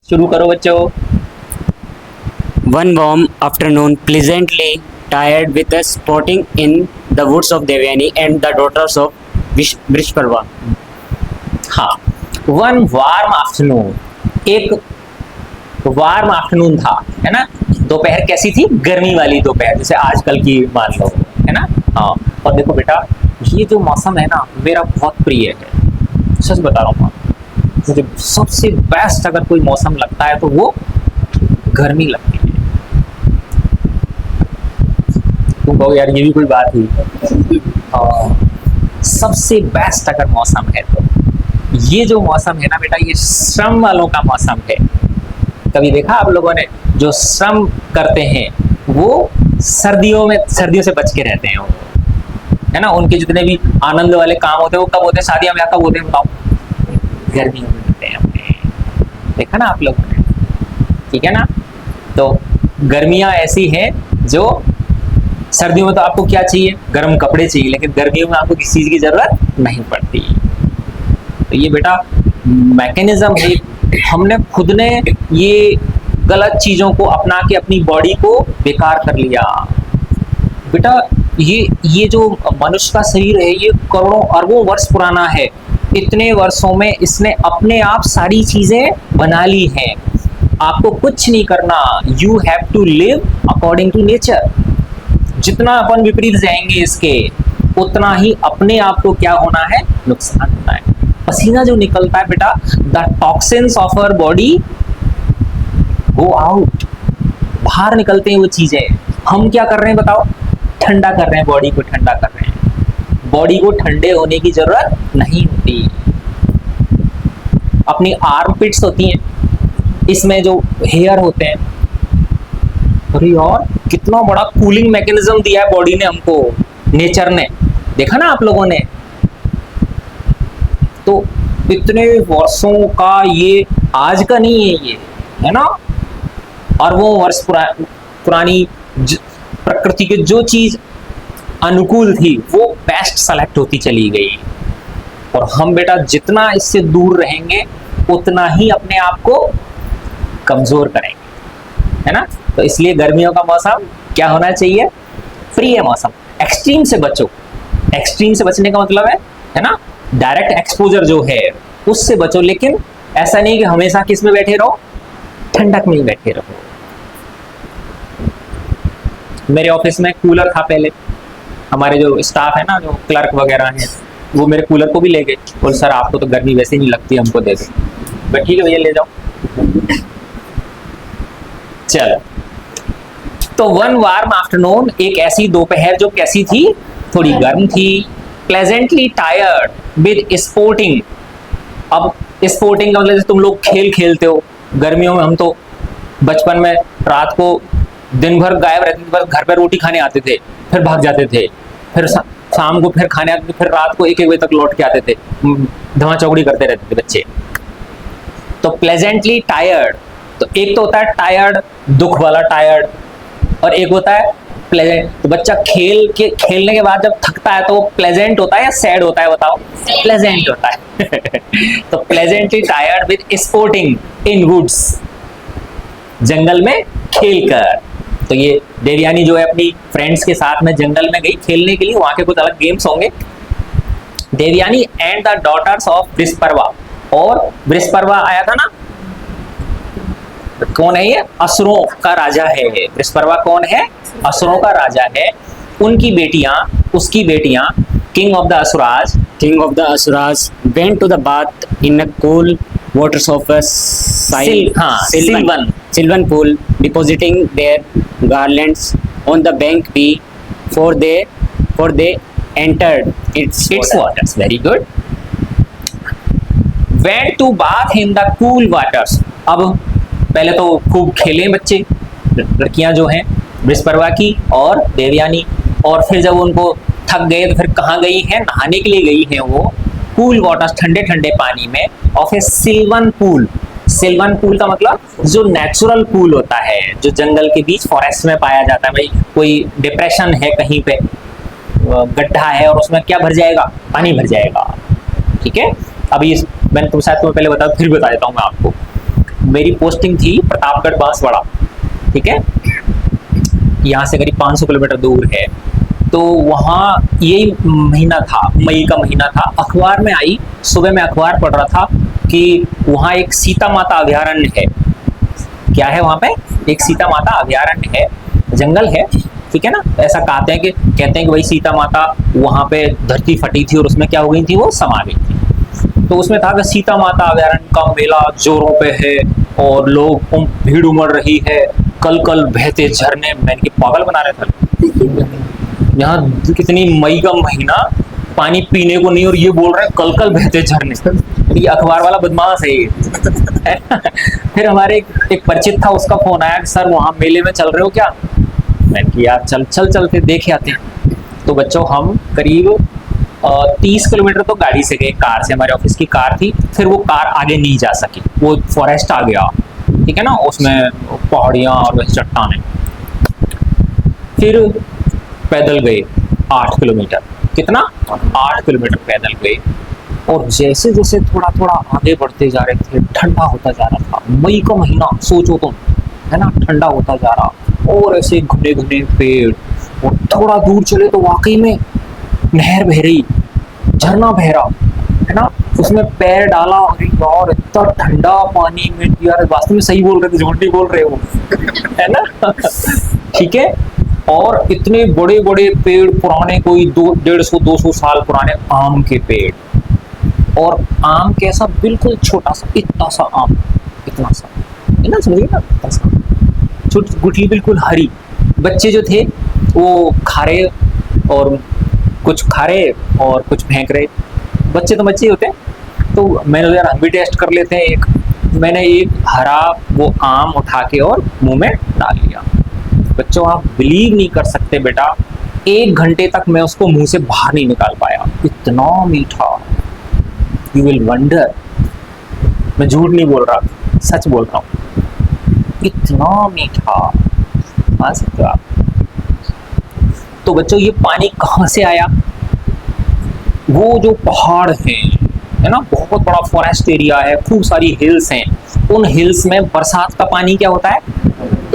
शुरू करो बच्चों। One warm afternoon, pleasantly tired with the sporting in the woods of Devyani and the daughters of Vrishparva. हाँ, one warm afternoon, एक warm afternoon था, है ना। दोपहर कैसी थी? गर्मी वाली दोपहर, जैसे आजकल की मान लो, है ना। हाँ, और देखो बेटा, ये जो मौसम है ना, मेरा बहुत प्रिय है, सच बता रहा हूँ। मुझे सबसे बेस्ट अगर कोई मौसम लगता है तो वो गर्मी लगती है। तुम कहो यार ये भी कोई बात हुई। सबसे बेस्ट अगर मौसम है तो ये जो मौसम है ना बेटा, ये श्रम वालों का मौसम है। कभी देखा आप लोगों ने, जो श्रम करते हैं वो सर्दियों से बच के रहते हैं, है ना। उनके जितने भी आनंद वाले काम होते हैं वो कब होते हैं? शादियां ब्याह कब होते हैं बताओ? गर्मियों में होते हैं अपने, देखा ना आप लोगों ने, ठीक है ना। तो गर्मियां ऐसी हैं जो, सर्दियों में तो आपको क्या चाहिए? गर्म कपड़े चाहिए, लेकिन गर्मियों में आपको किसी चीज की जरूरत नहीं पड़ती। तो ये बेटा मैकेनिज्म है, हमने खुद ने ये गलत चीजों को अपना के अपनी बॉडी को बेकार कर लिया। बेटा ये जो मनुष्य का शरीर है ये करोड़ों अरबों वर्ष पुराना है। इतने वर्षों में इसने अपने आप सारी चीजें बना ली हैं। आपको कुछ नहीं करना, you have to live according to nature. जितना अपन विपरीत जाएंगे इसके, उतना ही अपने आप को क्या होना है? नुकसान होना है। पसीना जो निकलता है बेटा, the toxins of our body go out, बाहर निकलते हैं वो चीजें। हम क्या कर रहे हैं बताओ? ठंडा कर रहे हैं, बॉडी को ठंडा कर रहे हैं। बॉडी को ठंडे होने की जरूरत नहीं होती। अपनी आर्मपिट्स होती हैं, इसमें जो हेयर होते हैं, अरे यार कितना बड़ा कूलिंग मैकेनिज्म दिया है बॉडी ने हमको, नेचर ने, देखा ना आप लोगों ने। तो इतने वर्षों का, ये आज का नहीं है, ये है ना, अरबों वर्ष पुरानी प्रकृति की जो चीज अनुकूल थी वो बेस्ट सेलेक्ट होती चली गई। और हम बेटा जितना इससे दूर रहेंगे उतना ही अपने आप को कमजोर करेंगे, है ना। तो इसलिए गर्मियों का मौसम क्या होना चाहिए? प्रिय मौसम। एक्सट्रीम से बचो। एक्सट्रीम से बचने का मतलब है ना, डायरेक्ट एक्सपोजर जो है उससे बचो, लेकिन ऐसा नहीं कि हमेशा किस में बैठे रहो? ठंडक में ही बैठे रहो। मेरे ऑफिस में कूलर था पहले, हमारे जो स्टाफ है ना, जो क्लर्क वगैरह हैं, वो मेरे कूलर को भी ले गए, और सर आपको तो गर्मी वैसे नहीं लगती, हमको दे दो। बट ठीक है भैया, ले जाओ। चलो, तो वन वार्म आफ्टरनून, एक ऐसी दोपहर जो कैसी थी? थोड़ी गर्म थी। Pleasantly tired with sporting. अब स्पोर्टिंग का मतलब जैसे तुम लोग खेल खेलते हो गर्मियों में। हम तो बचपन में रात को दिन भर गायब रहते थे, बस घर पे रोटी खाने आते थे, फिर भाग जाते थे, फिर शाम को फिर खाने आते थे, फिर रात को 1-1 बजे तक लौट के आते थे, धमा चौकड़ी करते रहते थे बच्चे। तो प्लेजेंटली टायर्ड, तो एक तो होता है टायर्ड, दुख वाला टायर्ड, और एक होता है प्लेजेंट। तो बच्चा खेलने के बाद जब थकता है तो वो प्लेजेंट होता है या सैड होता है बताओ? प्लेजेंट होता है। तो pleasantly tired with sporting in woods, जंगल में खेलकर। तो ये देवयानी जो है अपनी फ्रेंड्स के साथ में जंगल में गई खेलने के लिए, वहां के कुछ अलग गेम्स होंगे। Devayani and the daughters of Vrishaparva, और वृषपर्वा आया था ना, कौन है ये? असुरों का राजा है। वृषपर्वा कौन है? असुरों का राजा है। उनकी बेटियां, उसकी बेटियां, king of the asuras Went to the bath in a cool waters of a sylvan pool, depositing their garlands on the bank before they entered its waters. Very good. Went to bath in the cool waters. अब पहले तो खूब खेले बच्चे, लड़कियां जो हैं वृषपर्वा की और देवयानी, और फिर जब उनको थक गए तो फिर कहाँ गई हैं? नहाने के लिए गई हैं वो कूल वाटर्स, ठंडे ठंडे पानी में, ऑफ ए सिल्वन पूल। सिल्वन पूल का मतलब जो नेचुरल पूल होता है, जो जंगल के बीच फॉरेस्ट में पाया जाता है। भाई कोई डिप्रेशन है, कहीं पे गड्ढा है और उसमें क्या भर जाएगा? पानी भर जाएगा, ठीक है। अभी मैंने तुम शायद तुम्हें पहले बताया, फिर बता देता हूँ मैं आपको। मेरी पोस्टिंग थी प्रतापगढ़ बांसवाड़ा, ठीक है, यहाँ से करीब 500 किलोमीटर दूर है। तो वहाँ यही महीना था, मई का महीना था, अखबार में आई, सुबह में अखबार पढ़ रहा था कि वहाँ एक सीता माता अभयारण्य है। क्या है वहाँ पे? एक सीता माता अभयारण्य है, जंगल है, ठीक है ना। ऐसा कहते हैं कि भाई सीता माता वहाँ पे धरती फटी थी और उसमें क्या हो गई थी, वो समा गई थी। तो उसमें था कि सीता माता अभयारण्य का मेला जोरों पे है और लोग भीड़ उमड़ रही है, कल कल बहते झरने, मैंने कि पागल बना रहे थे। यहाँ कितनी मई का महीना, पानी पीने को नहीं और ये बोल रहे हैं कल कल बहते झरने। ये अखबार वाला बदमाश है ये। फिर हमारे एक परिचित था, उसका फोन आया कि सर वहाँ मेले में चल रहे हो क्या? मैंने कि यार चलते देखे आते हैं। तो बच्चों हम करीब 30 किलोमीटर तो गाड़ी से गए, कार से, हमारे ऑफिस की कार थी। फिर वो कार आगे नहीं जा सकी, वो फॉरेस्ट आ गया, ठीक है ना, उसमें पहाड़ियाँ और वैसे चट्टानें। फिर पैदल गए 8 किलोमीटर, कितना? 8 किलोमीटर पैदल गए। और जैसे जैसे थोड़ा थोड़ा आगे बढ़ते जा रहे थे, ठंडा होता जा रहा था। मई का महीना सोचो तुम, है ना, ठंडा होता जा रहा, और ऐसे घने घने पेड़, और थोड़ा दूर चले तो वाकई में नहर बह रही, झरना बह रहा, है ना। उसमें पैर डाला, अरे यार इतना ठंडा पानी में, यार वास्तव में सही बोल रहे थे, झूठ नहीं बोल रहे हो, है ना। ठीक है। और इतने बड़े बड़े पेड़, पुराने, कोई 150-200 साल पुराने आम के पेड़, और आम कैसा, बिल्कुल छोटा सा, इतना सा आम, इतना सा, है ना, समझिए ना, इतना सा, छोटी गुठली बिल्कुल हरी। बच्चे जो थे वो खा रहे, और कुछ खा रहे और कुछ फेंक रहे। बच्चे तो बच्चे ही होते हैं। तो मैंने यार हम भी टेस्ट कर लेते हैं। मैंने एक हरा वो आम उठा के और मुंह में डाल लिया। बच्चों आप बिलीव नहीं कर सकते बेटा, 1 घंटे तक मैं उसको मुंह से बाहर नहीं निकाल पाया, इतना मीठा, यू विल वंडर, मैं झूठ नहीं बोल रहा, सच बोल रहा हूँ, इतना मीठा, मान सकते हो आप। तो बच्चों ये पानी कहाँ से आया? वो जो पहाड़ हैं, है ना, बहुत बड़ा फॉरेस्ट एरिया है, खूब सारी हिल्स हैं, उन हिल्स में बरसात का पानी क्या होता है,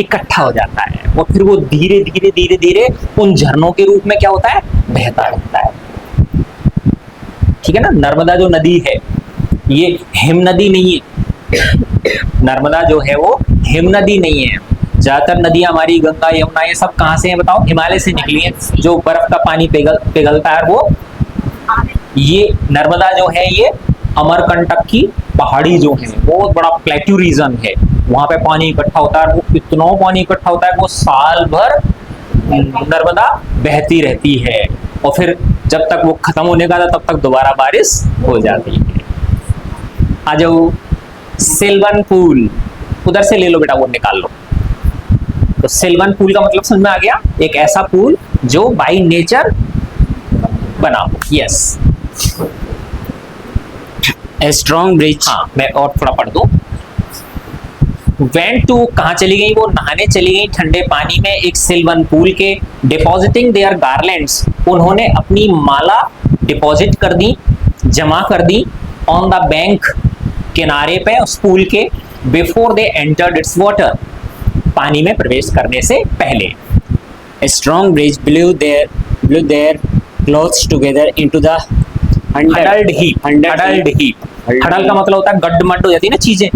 इकट्ठा हो जाता है, और फिर वो धीरे धीरे धीरे धीरे उन झरनों के रूप में क्या होता है, बहता रहता है। ठीक है ना। नर्मदा जो नदी है, ये हिम नदी नहीं है। नर्मदा जो है वो हिम नदी नहीं है। ज्यादातर नदियां हमारी गंगा, यमुना, ये सब कहाँ से हैं बताओ? हिमालय से निकली हैं, जो बर्फ का पानी पिघलता है वो। ये नर्मदा जो है ये अमरकंटक की पहाड़ी जो है, बहुत बड़ा प्लेट्यू रीजन है, वहां पे पानी इकट्ठा होता है। वो इतना पानी इकट्ठा होता है, वो साल भर नर्मदा बहती रहती है, और फिर जब तक वो खत्म होने का था तब तक दोबारा बारिश हो जाती है। आ जाओ, सिल्वन पूल, उधर से ले लो बेटा, वो निकाल लो। तो सिल्वन पूल का मतलब समझ में आ गया? एक ऐसा पूल जो बाय नेचर बना हो। Yes, A strong breeze. हाँ, मैं और थोड़ा पढ़ दूं। वेंट टू, कहाँ चली गई? वो नहाने चली गई ठंडे पानी में एक सिल्वन पूल के। डिपॉजिटिंग देयर गार्लैंड्स, उन्होंने अपनी माला डिपॉजिट कर दी, जमा कर दी, ऑन द बैंक, किनारे पे उस पूल के। Before they entered it's water, पानी में प्रवेश करने से पहले। A strong breeze blew their clothes together into the huddled heap. Huddled heap, huddle का मतलब होता है गड्ढ-मड्ढ हो जाती है ना चीजें,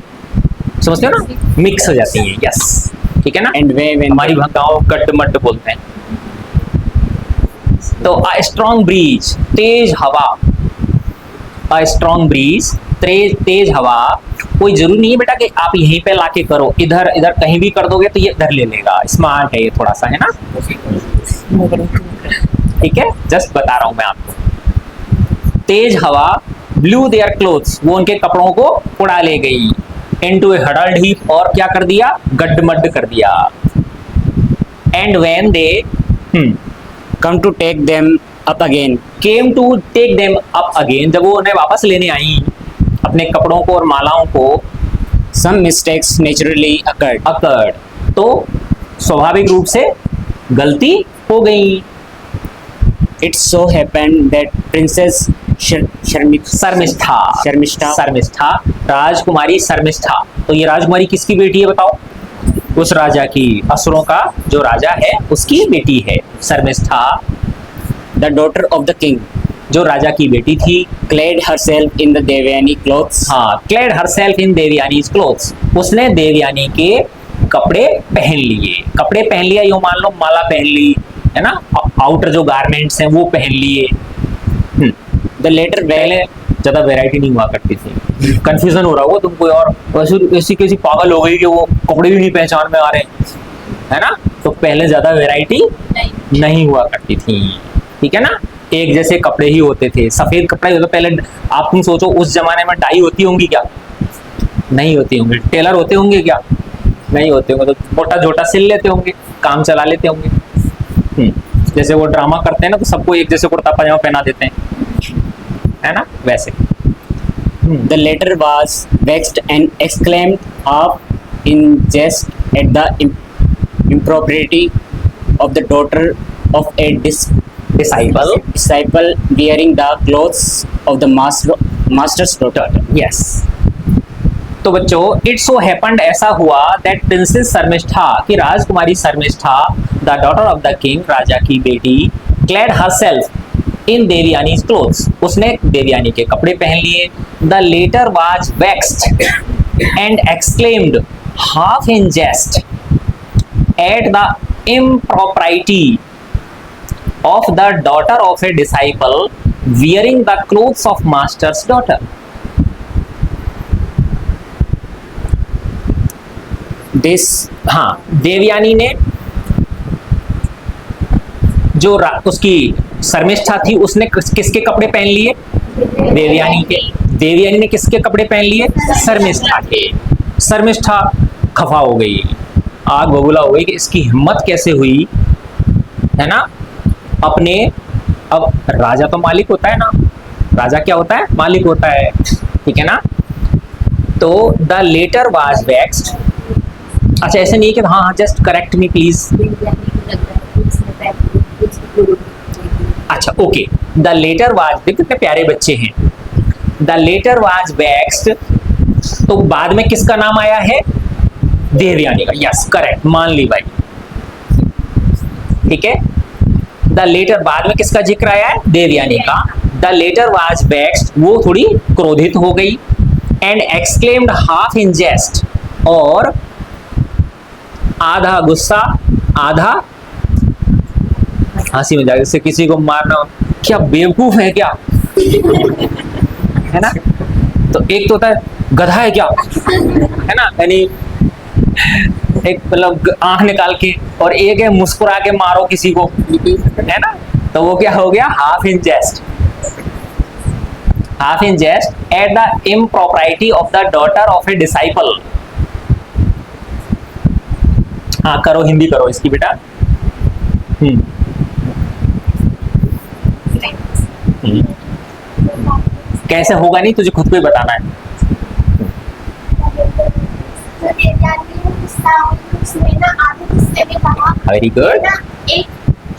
समझते हो ना, मिक्स हो जाती हैं। यस, ठीक है ना। and when हमारी गाँव गड्ढ-मड्ढ बोलते हैं। तो अ स्ट्रॉन्ग ब्रीज, तेज हवा, अ स्ट्रॉन्ग ब्रीज, तेज हवा। कोई जरूरी नहीं है बेटा कि आप यहीं पे लाके करो, इधर इधर कहीं भी कर दोगे तो ये इधर ले लेगा। स्मार्ट है ये थोड़ा सा, है ना, ठीक है, जस्ट बता रहा हूं मैं आपको। तेज हवा, ब्लू देयर क्लोथ्स, वो उनके कपड़ों को उड़ा ले गई, इनटू ए हडल्ड हीप, और क्या कर दिया, गड्ढ-मड्ढ कर दिया। And when they come to take them up again, came to take them up again, जब वो उन्हें वापस लेने आई अपने कपड़ों को और मालाओं को, some mistakes naturally occurred. तो स्वाभाविक रूप से गलती हो गई। It so happened that Princess Sharmishtha राजकुमारी शर्मिष्ठा तो ये राजकुमारी किसकी बेटी है बताओ? उस राजा की, असुरों का जो राजा है उसकी बेटी है Sharmishtha. The daughter of the king जो राजा की बेटी थी, clad herself in the Devyani clothes. हाँ, clade herself in Devayani's clothes, उसने देवयानी के कपड़े पहन लिए। कपड़े पहन लिया, यो मान लो माला पहन ली है ना, आउटर जो गारमेंट्स हैं वो पहन लिए। The later पहले ज्यादा वैरायटी नहीं हुआ करती थी, कंफ्यूजन हो रहा होगा तुमको, और ऐसी कैसी पागल हो गई कि वो कपड़े भी नहीं पहचान में आ रहे है ना। तो पहले ज्यादा वैरायटी नहीं हुआ करती थी, ठीक है ना, एक जैसे कपड़े ही होते थे, सफेद कपड़े होते पहले। आप तुम सोचो उस जमाने में डाई होती होंगी क्या? नहीं होती होंगी। टेलर होते होंगे क्या? नहीं होते होंगे। तो मोटा जोटा सिल लेते होंगे, काम चला लेते होंगे। जैसे वो ड्रामा करते हैं ना, तो सबको एक जैसे कुर्ता पजामा पहना देते हैं, है ना, वैसे। the latter was vexed and exclaimed half in jest at the impropriety of the daughter of a disciple wearing the clothes of the master's daughter. Yes. तो बच्चों, इट सो हैपेंड, ऐसा हुआ दैट प्रिंसेस शर्मिष्ठा, कि राजकुमारी Sharmishtha, the daughter of the king, राजा की बेटी, clad herself in Devayani's clothes, उसने देवयानी के कपड़े पहन लिए। The latter was vexed and exclaimed half in jest at the impropriety of the daughter of a disciple wearing the clothes of master's daughter. This हाँ, देवयानी ने, जो उसकी शर्मिष्ठा थी, उसने किसके कपड़े पहन लिए? देवयानी के। देवयानी ने किसके कपड़े पहन लिए? शर्मिष्ठा के। शर्मिष्ठा खफा हो गई, आग बबूला हो गई कि इसकी हिम्मत कैसे हुई, है ना, अपने, अब राजा तो मालिक होता है ना, राजा क्या होता है? मालिक होता है, ठीक है ना। तो द लेटर वाज वेक्स्ड, अच्छा ऐसे नहीं कि हाँ, जस्ट करेक्ट मी प्लीज, अच्छा ओके। द लेटर वाज, देखो कितने प्यारे बच्चे हैं। द लेटर वाज वेक्स्ड, तो बाद में किसका नाम आया है? देवयानी का। यस करेक्ट, मान ली भाई, ठीक है। द लेटर, बाद में किसका जिक्र आया है? देवयानी का। द लेटर वाज वेक्स्ड, वो थोड़ी क्रोधित हो गई। एंड एक्सक्लेम्ड हाफ इन जेस्ट, और आधा गुस्सा आधा हंसी में जाकर, जैसे किसी को मारना, क्या बेवकूफ है क्या, है ना। तो एक तो होता है गधा है क्या, है ना, यानी एक मतलब आंख निकाल के, और एक है मुस्कुरा के मारो किसी को, है ना। तो वो क्या हो गया? Half in jest, half in jest at the impropriety of the daughter of a disciple. हाँ करो, हिंदी करो इसकी बेटा। कैसे होगा नहीं, तुझे खुद को ही बताना है। Very good. एक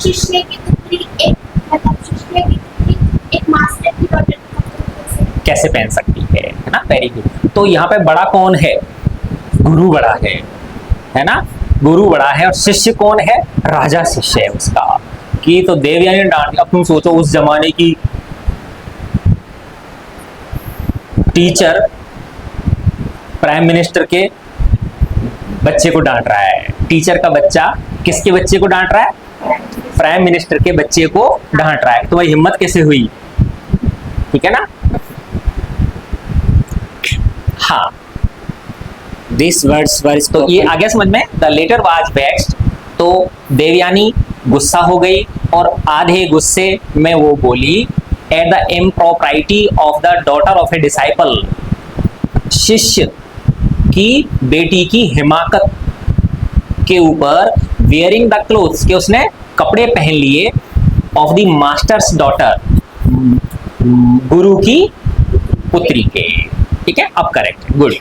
शिष्य की पुत्री, एक मतलब शिष्य की पुत्री एक मास्टर की डॉटर कैसे पहन सकती है ना। Very good. तो यहाँ पे बड़ा कौन है? गुरु बड़ा है ना, गुरु बड़ा है, और शिष्य कौन है? राजा शिष्य है उसका। कि तो देवयानी ने डांट दिया। अब तुम सोचो उस जमाने की टीचर प्राइम मिनिस्टर के बच्चे को डांट रहा है। टीचर का बच्चा किसके बच्चे को डांट रहा है? प्राइम मिनिस्टर के बच्चे को डांट रहा है। तो वही हिम्मत कैसे हुई, ठीक है ना। हाँ, these words were तो spoken. ये आ गया समझ में। द लेटर वाज वेक्स्ड, तो देवयानी गुस्सा हो गई, और आधे गुस्से में वो बोली eight the impropriety of the daughter of a disciple, शिष्य की बेटी की हिमाकत के ऊपर, वेयरिंग द क्लोथ्स, के उसने कपड़े पहन लिए, ऑफ द मास्टर्स डॉटर, गुरु की पुत्री के, ठीक है। अब correct, good.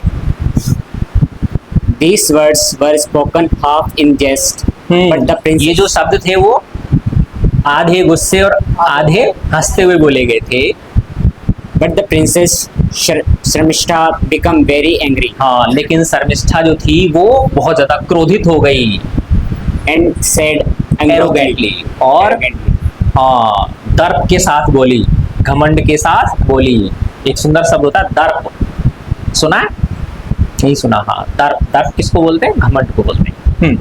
These words were spoken half in jest, but the prince. ये जो शब्द थे वो आधे गुस्से और आधे हंसते हुए बोले गए थे। But the princess Sharmishta became very angry हाँ, लेकिन शर्मिष्ठा जो थी वो बहुत ज्यादा क्रोधित हो गई and said एरोगेंटली, और हाँ दर्प के साथ बोली, घमंड के साथ बोली। एक सुंदर शब्द होता है दर्प, सुना है? नहीं सुना? हाँ, दर्प, दर्प किसको बोलते हैं? घमंड को बोलते हैं।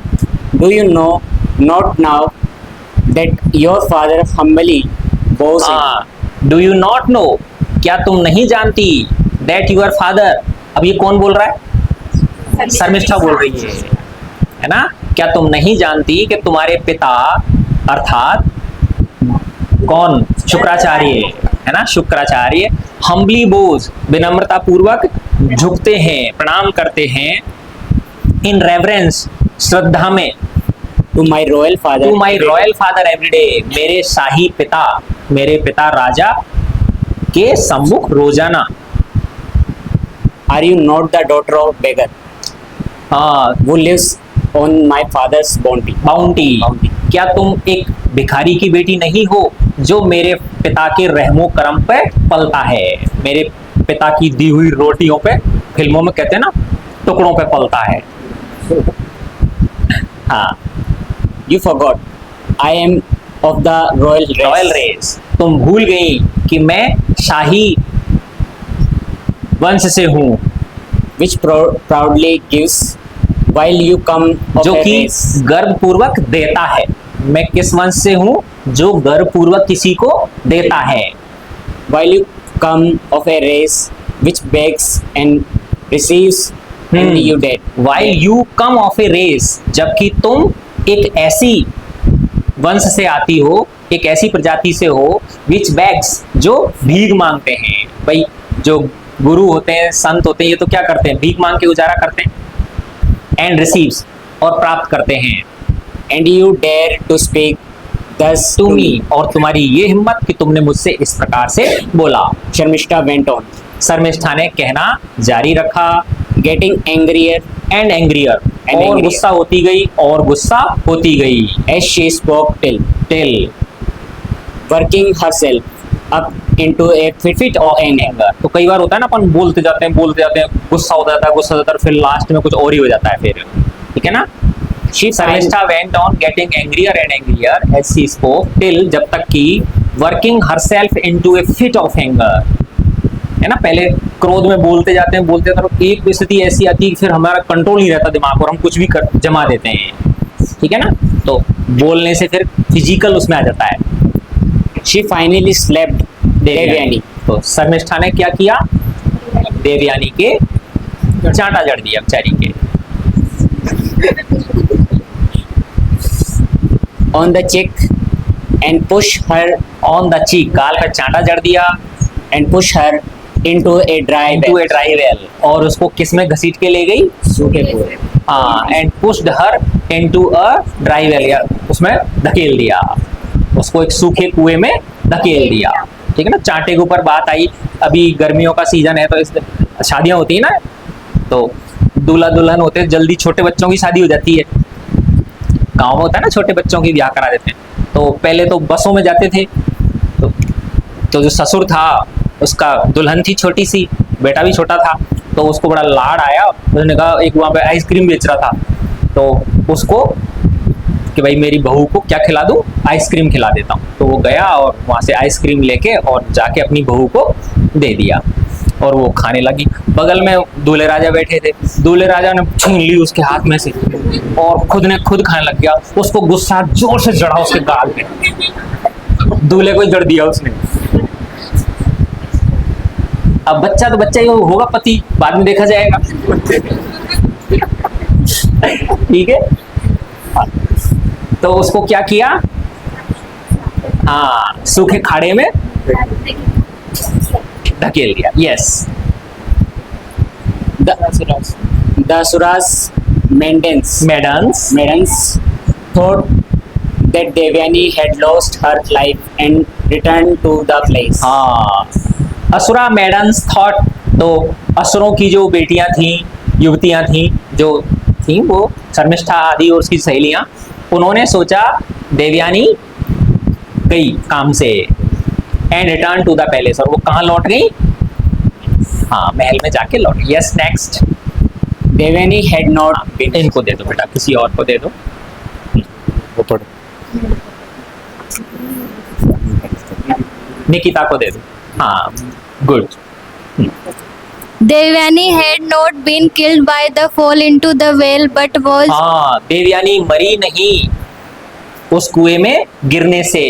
Do you know not now that your father humbly bows in हाँ, डू यू नॉट नो, क्या तुम नहीं जानती, दैट यूर फादर, अब ये कौन बोल रहा है? शर्मिष्ठा बोल रही है ना? क्या तुम नहीं जानती कि तुम्हारे पिता अर्थात कौन? शुक्राचार्य, है ना? शुक्राचार्य हम्बली बोज, विनम्रता पूर्वक झुकते हैं, प्रणाम करते हैं, इन रेवरेंस, श्रद्धा में, to my royal father to my royal father everyday, मेरे शाही पिता, मेरे पिता राजा के सम्मुख रोजाना। Are you not the daughter of beggar हाँ, who lives on my father's bounty? Bounty, क्या तुम एक भिखारी की बेटी नहीं हो जो मेरे पिता के रहमो करम पे पलता है, मेरे पिता की दी हुई रोटियों पे, फिल्मों में कहते हैं ना, टुकड़ों पे पलता है। हाँ, You forgot I am of the royal race. Royal race, तुम भूल गई कि मैं शाही वंश से हूँ, which proudly gives while you come of जो a कि race गर्वपूर्वक देता है। मैं किस वंश से हूँ? जो गर्वपूर्वक किसी को देता है। while you come of a race which begs and receives and you dead. While you come of a race, जबकि तुम एक ऐसी वंश से आती हो, एक ऐसी प्रजाति से हो, which begs, जो भीख मांगते हैं। भाई जो गुरु होते हैं, संत होते हैं, ये तो क्या करते हैं? भीख मांग के गुजारा करते हैं। एंड रिसीव्स, और प्राप्त करते हैं। And you dare to speak thus to to me, me. और तुम्हारी ये हिम्मत कि तुमने मुझसे इस प्रकार से बोला। Sharmishta went on, शर्मिष्ठा ने कहना जारी रखा, getting angrier एंड एंग्रियर, And और angrier. गुस्सा होती गई, और गुस्सा होती गई, as she spoke till till working herself up into a fit of anger. तो कई बार होता है ना, अपन बोलते जाते हैं, गुस्सा हो जाता है, गुस्सा हो जाता है, फिर लास्ट में कुछ और ही हो जाता है फिर, ठीक है ना? She Sharmishtha went on getting angrier and angrier as she spoke till, जब तक कि working herself into a fit of anger, है ना? पहले क्रोध में बोलते जाते हैं, एक स्थिति ऐसी आती है कि फिर हमारा कंट्रोल नहीं रहता दिमाग, और हम कुछ भी जमा देते हैं, ठीक है ना? तो बोलने से फिर फिजिकल उसमें आ जाता है। she finally slapped Devyani. तो शर्मिष्ठा ने क्या किया? देवयानी के चांटा जड़ दिया बेचारी के। on the cheek and push her on the cheek, गाल पे चांटा जड़ दिया। and push her into a dry into well. A dry well, और उसको किस में घसीट के ले गई? सूखे कुएं। हाँ, and pushed her into a dry well, या उसमें धकेल दिया, उसको एक सूखे कुएं में धकेल दिया, ठीक है ना? चांटे के ऊपर बात आई, अभी गर्मियों का सीजन है तो इस शादियां होती है ना, तो दूल्हा दुल्हन होते हैं, जल्दी छोटे बच्चों की शादी हो जाती है, गाँव में होता है ना, छोटे बच्चों की ब्याह करा देते हैं। तो पहले तो बसों में जाते थे, तो जो ससुर था उसका दुल्हन थी छोटी सी, बेटा भी छोटा था, तो उसको बड़ा लाड आया, उसने कहा, एक वहाँ पे आइसक्रीम बेच रहा था, तो उसको कि भाई मेरी बहू को क्या खिला दूँ? आइसक्रीम खिला देता हूँ। तो वो गया और वहाँ से आइसक्रीम लेके और जाके अपनी बहू को दे दिया, और वो खाने लगी। बगल में दूल्हे राजा बैठे थे, दूल्हे राजा ने छीन ली उसके हाथ में से, और खुद खाने लग गया। उसको गुस्सा जोर से चढ़ा उसके गाल पे, दूल्हे को जड़ दिया उसने। अब बच्चा तो बच्चा ही होगा, पति बाद में देखा जाएगा, ठीक है? तो उसको क्या किया? हाँ, सूखे खाड़े में धकेल दिया। Yes, The Asuras maidens thought that Devyani had lost her life and returned to the place. हाँ, असुरा मेडन्स थॉट, तो असुरों की जो बेटियां थी, युवतियां थी, जो थी वो शर्मिष्ठा आदि और उसकी सहेलियां, उन्होंने सोचा देवयानी गई काम से, and return to the palace, और वो कहाँ लौट गई? हाँ, महल में जाके लौट। Yes, next. Devani had not been इनको दे दो बेटा, किसी और को दे दो। वो पढ़। निकिता को दे दो। हाँ, good. Devani had not been killed by the fall into the well, but was हाँ, देवयानी मरी नहीं उस कुएं में गिरने से,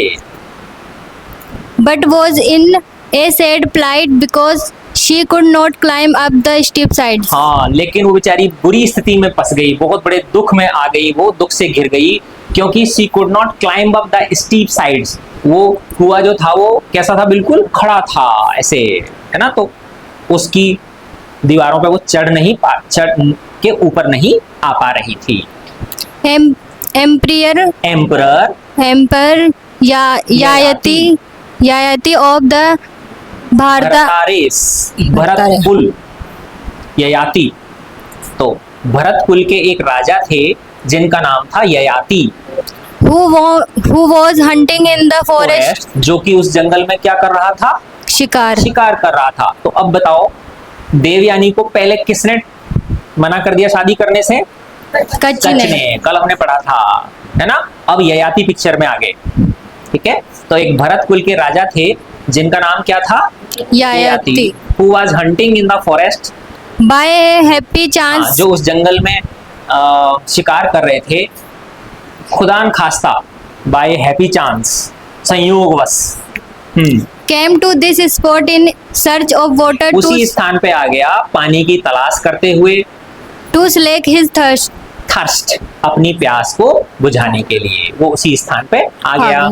in a sad plight because she could not climb up the steep sides. हाँ, लेकिन वो बेचारी बुरी स्थिति में फंस गई, बहुत बड़े दुख में आ गई, वो दुख से घिर गई, क्योंकि she could not climb up the steep sides. वो कुआं जो था वो कैसा था, बिल्कुल खड़ा था ऐसे, है ना, तो उसकी दीवारों पे वो चढ़ के ऊपर नहीं आ पा रही थी। Emperor Yayati of the Bharata Bharat कुल ययाति, तो भरत कुल के एक राजा थे जिनका नाम था Yayati, who was hunting in the forest, जो कि उस जंगल में क्या कर रहा था, शिकार कर रहा था। तो अब बताओ, देवयानी को पहले किसने मना कर दिया शादी करने से? कच्च ने। ने। कल हमने पढ़ा था, है ना। अब ययाति पिक्चर में आ गए, ठीक है। तो एक भरत कुल के राजा थे जिनका नाम क्या था, Yayati, who was hunting in the forest, by a happy chance, जो उस जंगल में शिकार कर रहे थे, खुदान खास्ता, by a happy chance, संयोगवश, came to this spot in search of water उसी स्थान पे आ गया पानी की तलाश करते हुए, to slake his thirst, अपनी प्यास को बुझाने के लिए वो उसी स्थान पे आ गया।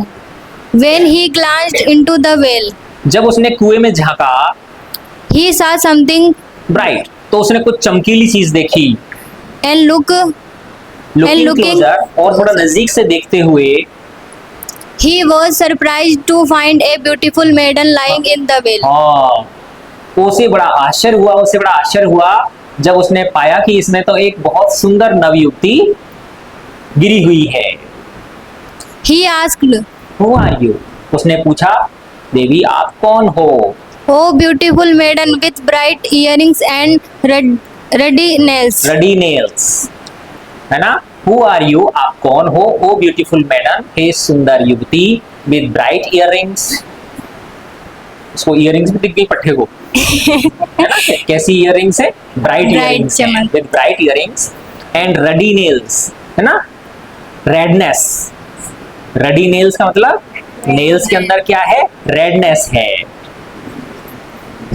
when he glanced into the well, जब उसने कुएं में झांका, he saw something ब्राइट, तो उसने कुछ चमकीली चीज देखी। and लुकिंग क्लोजर, और थोड़ा नजदीक से देखते हुए, he was surprised to find a beautiful maiden lying in the well. हाँ, उसे बड़ा आश्चर्य हुआ जब उसने पाया कि इसमें तो एक बहुत सुंदर नवयुवती गिरी हुई है। He asked, Who are you? उसने पूछा, देवी आप कौन हो? oh beautiful maiden with bright earrings and ruddy nails. है ना। Who are you? आप कौन हो? ओ ब्यूटीफुल मैडम, हे सुंदर युवती, विद ब्राइट इयररिंग्स। उसको इयररिंग्स भी दिख गई पट्टे को, है ना। कैसी इयररिंग्स है? Bright earrings, with bright earrings and ruddy nails, है ना। रेडनेस, रडी नेल्स का मतलब नेल्स के अंदर क्या है, रेडनेस है।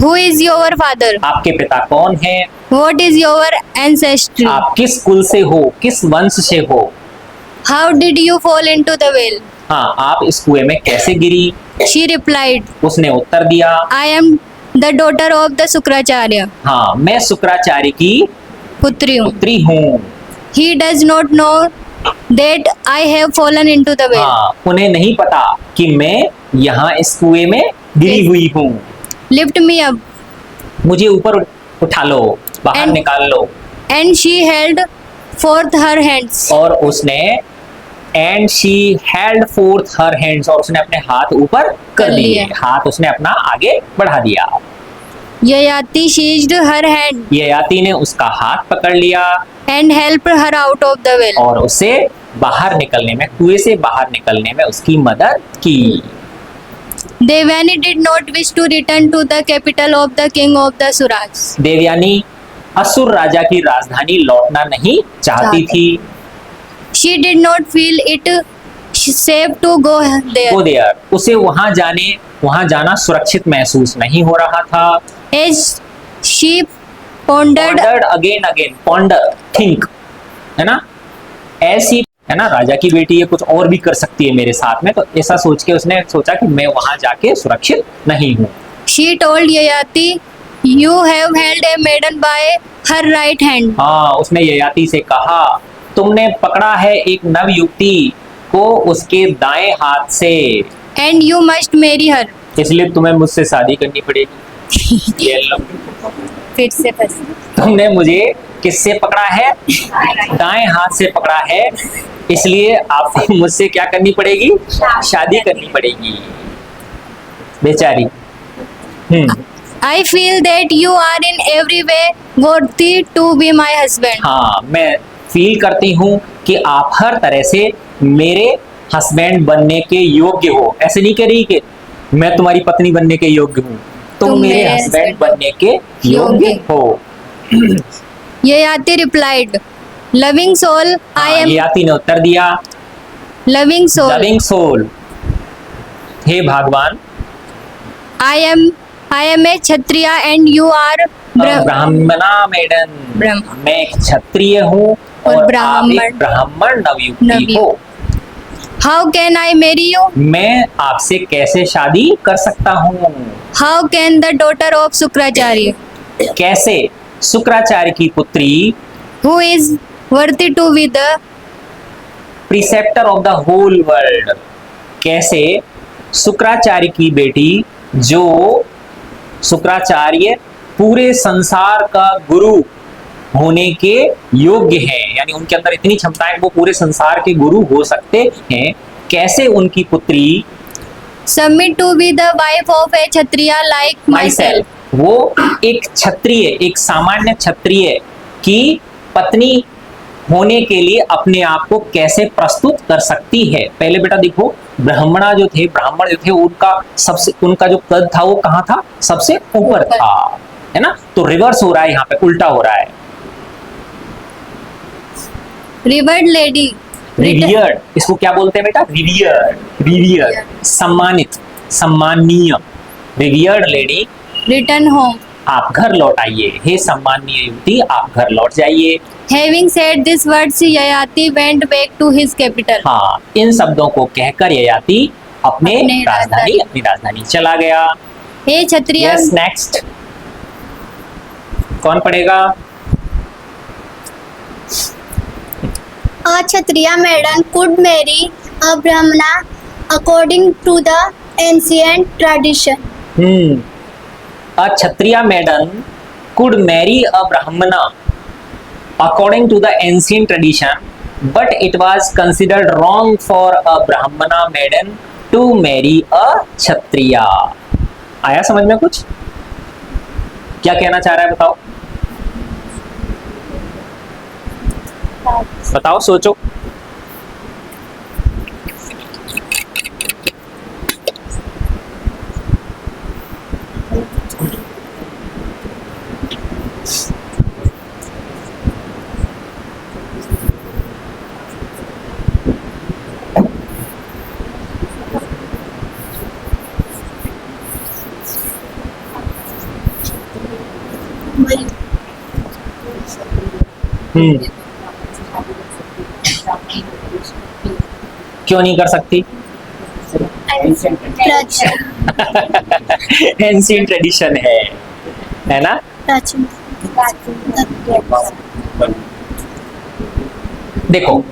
Who is your father? आपके पिता कौन है? What is your ancestry? आप किस कुल से हो, किस वंश से हो? How did you fall into the well? हाँ, आप इस कुएं में कैसे गिरी? She replied, उसने उत्तर दिया, I am the daughter of the Sukracharya. हाँ, मैं शुक्राचार्य की पुत्री हूँ। पुत्री हूँ। He does not know that I have fallen into the well. हाँ, उन्हें नहीं पता कि मैं यहाँ इस कुएं में गिरी हुई हूँ। Lift me up. मुझे ऊपर उठा लो, बाहर And- निकाल लो। And she held forth her hands. और उसने and she held forth her hands, और उसने अपने हाथ ऊपर कर लिए, हाथ उसने अपना आगे बढ़ा दिया। Yayati seized her hand Yayati ने उसका हाथ पकड़ लिया and helped her out of the well. और उसे बाहर निकलने में, कुएं से बाहर निकलने में उसकी मदद की। Devani did not wish to return to the capital of the king of the Suras. Devyani असुर राजा की राजधानी लौटना नहीं चाहती थी। She did not feel it safe to go there. वो देयर, उसे वहां जाना सुरक्षित महसूस नहीं हो रहा था। As she pondered, ponder, think, है ना। ऐसी, है ना, राजा की बेटी है, कुछ और भी कर सकती है मेरे साथ में, तो ऐसा सोच के उसने सोचा कि मैं वहां जाके सुरक्षित नहीं हूँ। she told Yayati, you have held a maiden by her right hand. हाँ, उसने ययाति से कहा, तुमने पकड़ा है एक नव युवती को उसके दाएं हाथ से, And you must marry her. इसलिए तुम्हें मुझसे शादी करनी पड़ेगी। ये लो, फिर से फंस। तुमने मुझे किससे पकड़ा है? दाएं हाथ से पकड़ा है, इसलिए आपको मुझसे क्या करनी पड़ेगी? शादी करनी पड़ेगी। बेचारी। I feel that you are in every way worthy to be my husband. हाँ, मैं फील करती हूँ कि आप हर तरह से मेरे हस्बैंड बनने के योग्य हो। ऐसे नहीं कह रही कि मैं तुम्हारी पत्नी बनने के योग्य हूँ, तुम मेरे हस्बैंड बनने के योग्य हो। Yayati replied, loving soul, I am Yayati ने उत्तर दिया, loving soul, लविंग सोल, हे भगवान, I am a Kshatriya and you are ब्राह्मणा मेडन, ब्रह्म। मैं एक क्षत्रिय हूँ और और आप ब्राह्मण। एक ब्राह्मण नवयुवती हो। How can I marry you? मैं आपसे कैसे शादी कर सकता हूँ? How can the daughter of Sukracharya, कैसे शुक्राचार्य की पुत्री, who is worthy to be the preceptor of the whole world, कैसे शुक्राचार्य की बेटी जो शुक्राचार्य पूरे संसार का गुरु होने के योग्य हैं, यानी उनके अंदर इतनी क्षमताएं वो पूरे संसार के गुरु हो सकते हैं, कैसे उनकी पुत्री submit to be the wife of a Kshatriya like myself? वो एक क्षत्रिय, एक सामान्य क्षत्रिय की पत्नी होने के लिए अपने आप को कैसे प्रस्तुत कर सकती है। पहले बेटा देखो, ब्राह्मण जो थे उनका जो पद था वो कहाँ था? सबसे ऊपर था, है ना। तो रिवर्स हो रहा है, यहाँ पे उल्टा हो रहा है। Revered lady, रिवियर्ड, इसको क्या बोलते हैं बेटा? रिवियर्ड, सम्मानित, सम्माननीय। Revered lady, return home. आप घर लौट आइए, हे सम्माननीय युवती, आप घर लौट जाइए। Having said these words, Yayati went back to his capital. हाँ, इन शब्दों को कहकर ययाति अपने अपनी राजधानी चला गया। हे क्षत्रिय, यस, नेक्स्ट कौन पढ़ेगा? A Kshatriya maiden could marry a Brahmana according to the ancient tradition. A Kshatriya maiden could marry a Brahmana according to the ancient tradition, but it was considered wrong for a Brahmana maiden to marry a Kshatriya. आया समझ में कुछ? क्या कहना चाह रहा है बताओ? बताओ, सोचो। क्यों नहीं कर सकती? एंशिएंट ट्रेडिशन है ना। देखो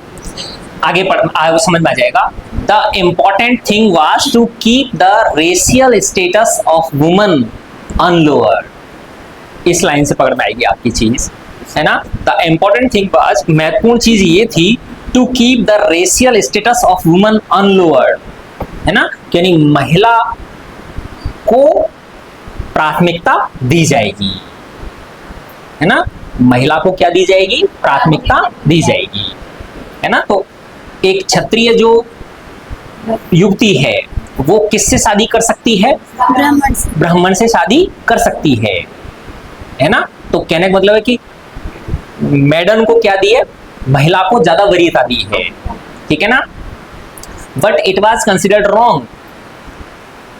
आगे समझ में आ जाएगा। The important thing was to keep the racial status of woman unlower. इस लाइन से पकड़ में आएगी आपकी चीज, है ना। द इम्पोर्टेंट थिंग वाज, महत्वपूर्ण चीज ये थी, to keep the racial status of woman unlowered, है ना। यानी महिला को प्राथमिकता दी जाएगी, है ना। महिला को क्या दी जाएगी? प्राथमिकता दी जाएगी, है ना। तो एक क्षत्रिय जो युवती है वो किससे शादी कर सकती है? ब्राह्मण से शादी कर सकती है ना। तो कहने का मतलब है कि मैडन को क्या दी है? महिला को ज्यादा वरीयता दी है, ठीक है ना। But it was considered wrong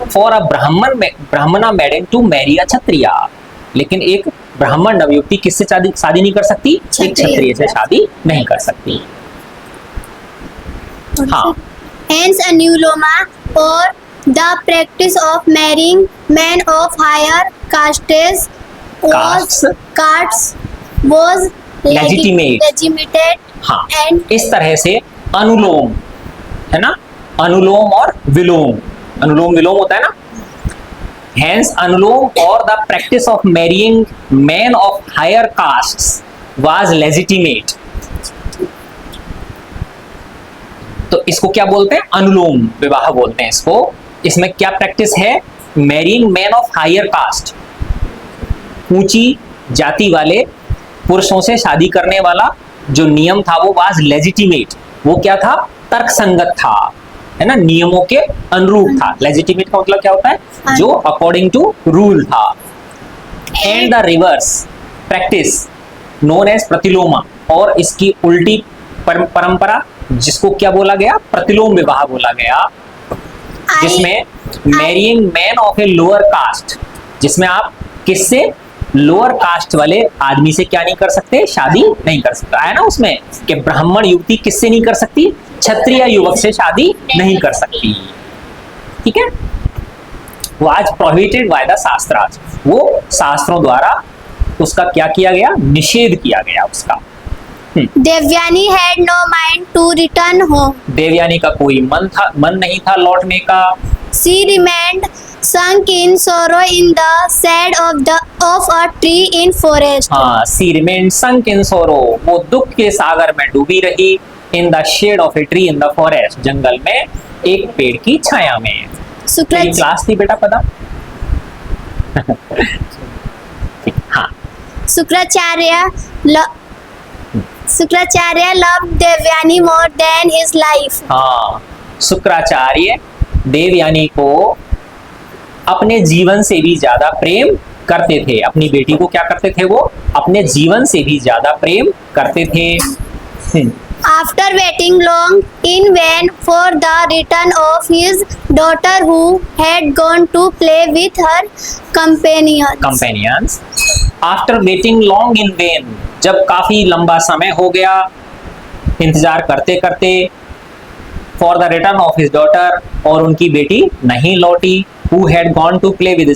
for a ब्राह्मणा मैडन टू मैरी अ क्षत्रिया। लेकिन एक ब्राह्मण नवयुवती किससे शादी नहीं कर सकती? एक क्षत्रिय से शादी नहीं कर सकती। हाँ, Hence annuloma or the practice of marrying men of higher castes was legitimated हाँ, and इस तरह से अनुलोम, है ना, अनुलोम और विलोम, अनुलोम विलोम होता है ना। Hence अनुलोम और the practice of marrying men of higher castes was legitimate। तो इसको क्या बोलते हैं? अनुलोम विवाह बोलते हैं इसको। इसमें क्या प्रैक्टिस है? Marrying man of higher caste, ऊंची जाति वाले पुरुषों से शादी करने वाला जो नियम था वो वाज लेजिटिमेट, वो क्या था, तर्कसंगत था, है ना, नियमों के अनुरूप था। लेजिटिमेट का मतलब क्या होता है, जो अकॉर्डिंग टू रूल था। And the reverse practice known as pratiloma, और इसकी उल्टी परंपरा जिसको क्या बोला गया, प्रतिलोम विवाह बोला गया, जिसमें marrying man of a lower caste, जिसमें आप किससे, लोअर कास्ट वाले आदमी से क्या नहीं कर सकते, शादी नहीं कर सकता है ना, उसमें कि ब्राह्मण युवती किससे नहीं कर सकती, क्षत्रिय युवक से शादी नहीं कर सकती। ठीक है, वाज प्रोहिबिटेड बाय द शास्त्रार्थ, वो शास्त्रों द्वारा उसका क्या किया गया, निषेध किया गया उसका। Devyani had no mind to return home. Devyani का कोई मन नहीं था लौटने का। She remained sunk in sorrow in the shade of a tree in forest. हाँ, she remained sunk in sorrow, वो दुख के सागर में डूबी रही, in the shade of a tree in the forest, जंगल में एक पेड़ की छाया में। तेरी क्लास थी बेटा पता? हाँ, Sukracharya loved Devyani more than his life. हाँ, शुक्राचार्य देवयानी को अपने जीवन से भी ज्यादा प्रेम करते थे। अपनी बेटी को क्या करते थे, वो अपने जीवन से भी ज्यादा प्रेम करते थे। After waiting long in vain for the return of his daughter who had gone to play with her companions. After waiting long in vain, जब काफी लंबा समय हो गया इंतजार करते करते, for the return of his daughter, और उनकी बेटी नहीं लौटी, who had gone to play with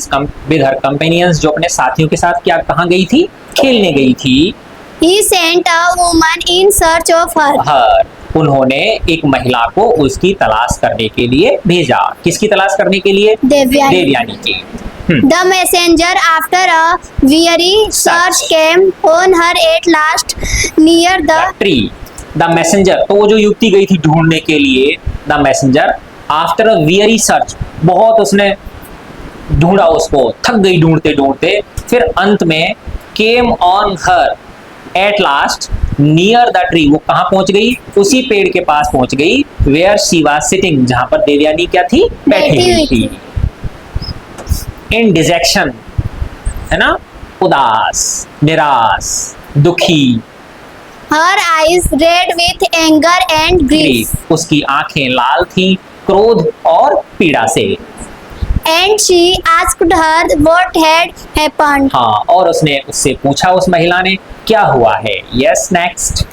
her companions, जो अपने साथियों के साथ क्या कहाँ गई थी, खेलने गई थी। He sent a woman in search of her. उन्होंने एक महिला को उसकी तलाश करने के लिए भेजा। किसकी तलाश करने के लिए? देवयानी की। The messenger, after a weary search, came on her at last near the tree. The messenger, तो वो जो युवती गई थी ढूंढने के लिए, the messenger after a weary search, बहुत उसने ढूंढा उसको, थक गई ढूंढते ढूंढते, फिर अंत में came on her at last near the tree, वो कहाँ पहुंच गई, उसी पेड़ के पास पहुंच गई, where she was sitting, जहां पर देवयानी क्या थी, बैठी हुई थी। In dejection, है ना, उदास, निराश, दुखी। Her eyes red with anger and grief. उसकी आंखें लाल थी क्रोध और पीड़ा से। And she asked her what had happened. हाँ, और उसने उससे पूछा, उस महिला ने, क्या हुआ है। Yes, next.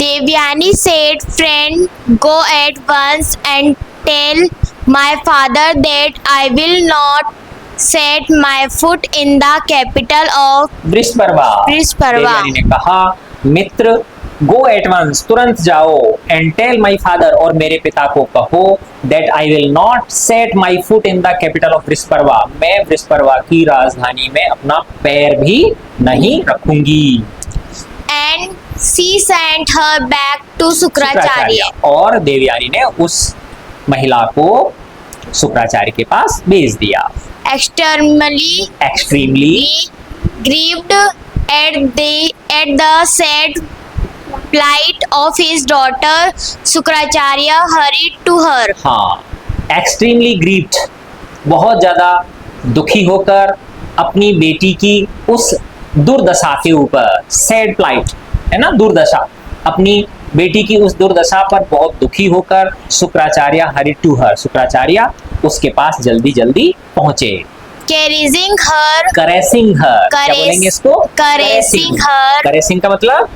Devyani said, "Friend, go at once and tell my father that I will not set my foot in the capital of Vrishaparva. Devyani ने कहा, मित्र, गो एट वंस, तुरंत जाओ, एंड टेल माई फादर, और मेरे पिता को कहो, that I will not set my foot in the capital of Vrishaparva, मैं वृषपर्वा की राजधानी में अपना पैर भी नहीं रखूंगी। And she sent her back to Sukracharya. और देवयानी ने उस महिला को शुक्राचार्य के पास भेज दिया। Extremely grieved at the sad plight of his daughter, Sukracharya hurried to her. हाँ, extremely grieved, बहुत ज्यादा दुखी होकर अपनी बेटी की उस दुर्दशा के ऊपर, सैड प्लाइट है ना, दुर्दशा, अपनी बेटी की उस दुर्दशा पर बहुत दुखी होकर Shukracharya hurried to her, Shukracharya उसके पास जल्दी जल्दी पहुंचे। Caressing her, क्या बोलेंगे इसको? caressing her, कैरेसिंग का मतलब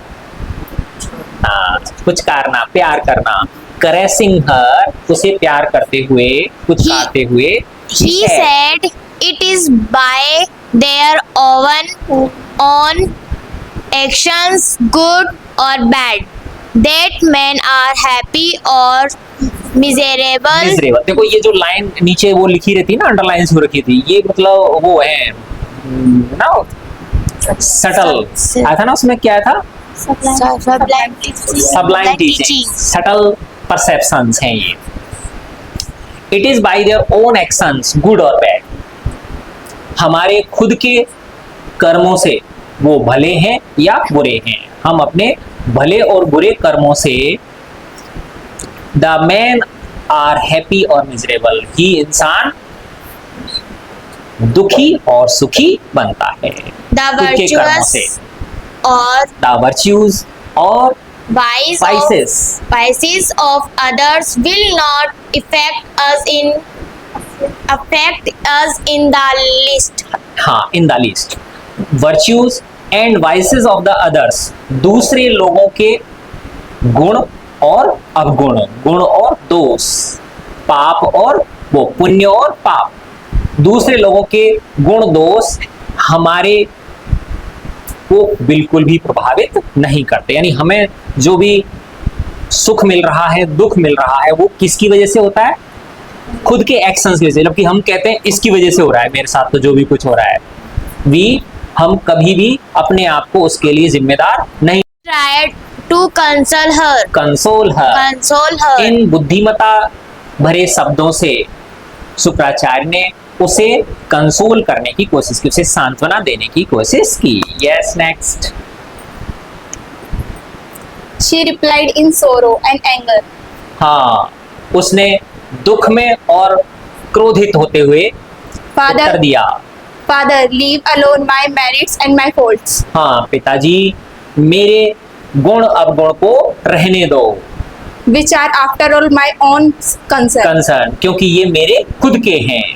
हाँ, कुछ करना, प्यार करना। कैरेसिंग हर, उसे प्यार करते हुए, कुछ करते हुए, he said, "It is by their own actions, good or bad, that men are happy or miserable." देखो ये जो लाइन नीचे वो लिखी रहती है ना, अंडरलाइन हो रखी थी, ये मतलब वो है ना, सटल आया था ना, उसमें क्या था, सबलाइन टीचिंग, सटल परसेप्शंस हैं ये। It is by their own actions, good और बैड, हमारे खुद के कर्मों से वो भले हैं या बुरे हैं। हम अपने भले और बुरे कर्मों से द मैन आर हैप्पी और मिजरेबल, ही इंसान दुखी और सुखी बनता है The खुद के कर्मों से। virtuous or द वर्च्यूज और vices of others will not affect us in the least. हाँ, in the least. Virtues and vices of the others, दूसरे लोगों के गुण और अवगुण, गुण और दोष, पाप और वो पुण्य और पाप, दूसरे लोगों के गुण दोष हमारे को बिल्कुल भी प्रभावित नहीं करते। यानी हमें जो भी सुख मिल रहा है, दुख मिल रहा है, वो किसकी वजह से होता है? खुद के एक्शंस की वजह से। जबकि हम कहते हैं इसकी वजह से हो रहा है मेरे साथ तो जो भी कुछ हो रहा है, हम कभी भी अपने आप को उसके लिए जिम्मेदार नहीं। Try to console her. इन बुद्धिमता भरे शब्दों से शुक्राचार्य ने उसे कंसोल करने की कोशिश की, उसे सांत्वना देने की कोशिश की। Yes, next. She replied in sorrow and anger. हाँ, उसने दुख में और क्रोधित होते हुए उत्तर दिया। Father, leave alone my merits and my faults. हाँ पिताजी, मेरे गुण अवगुण को रहने दो, Which are after all my own concern. क्योंकि ये मेरे खुद के हैं।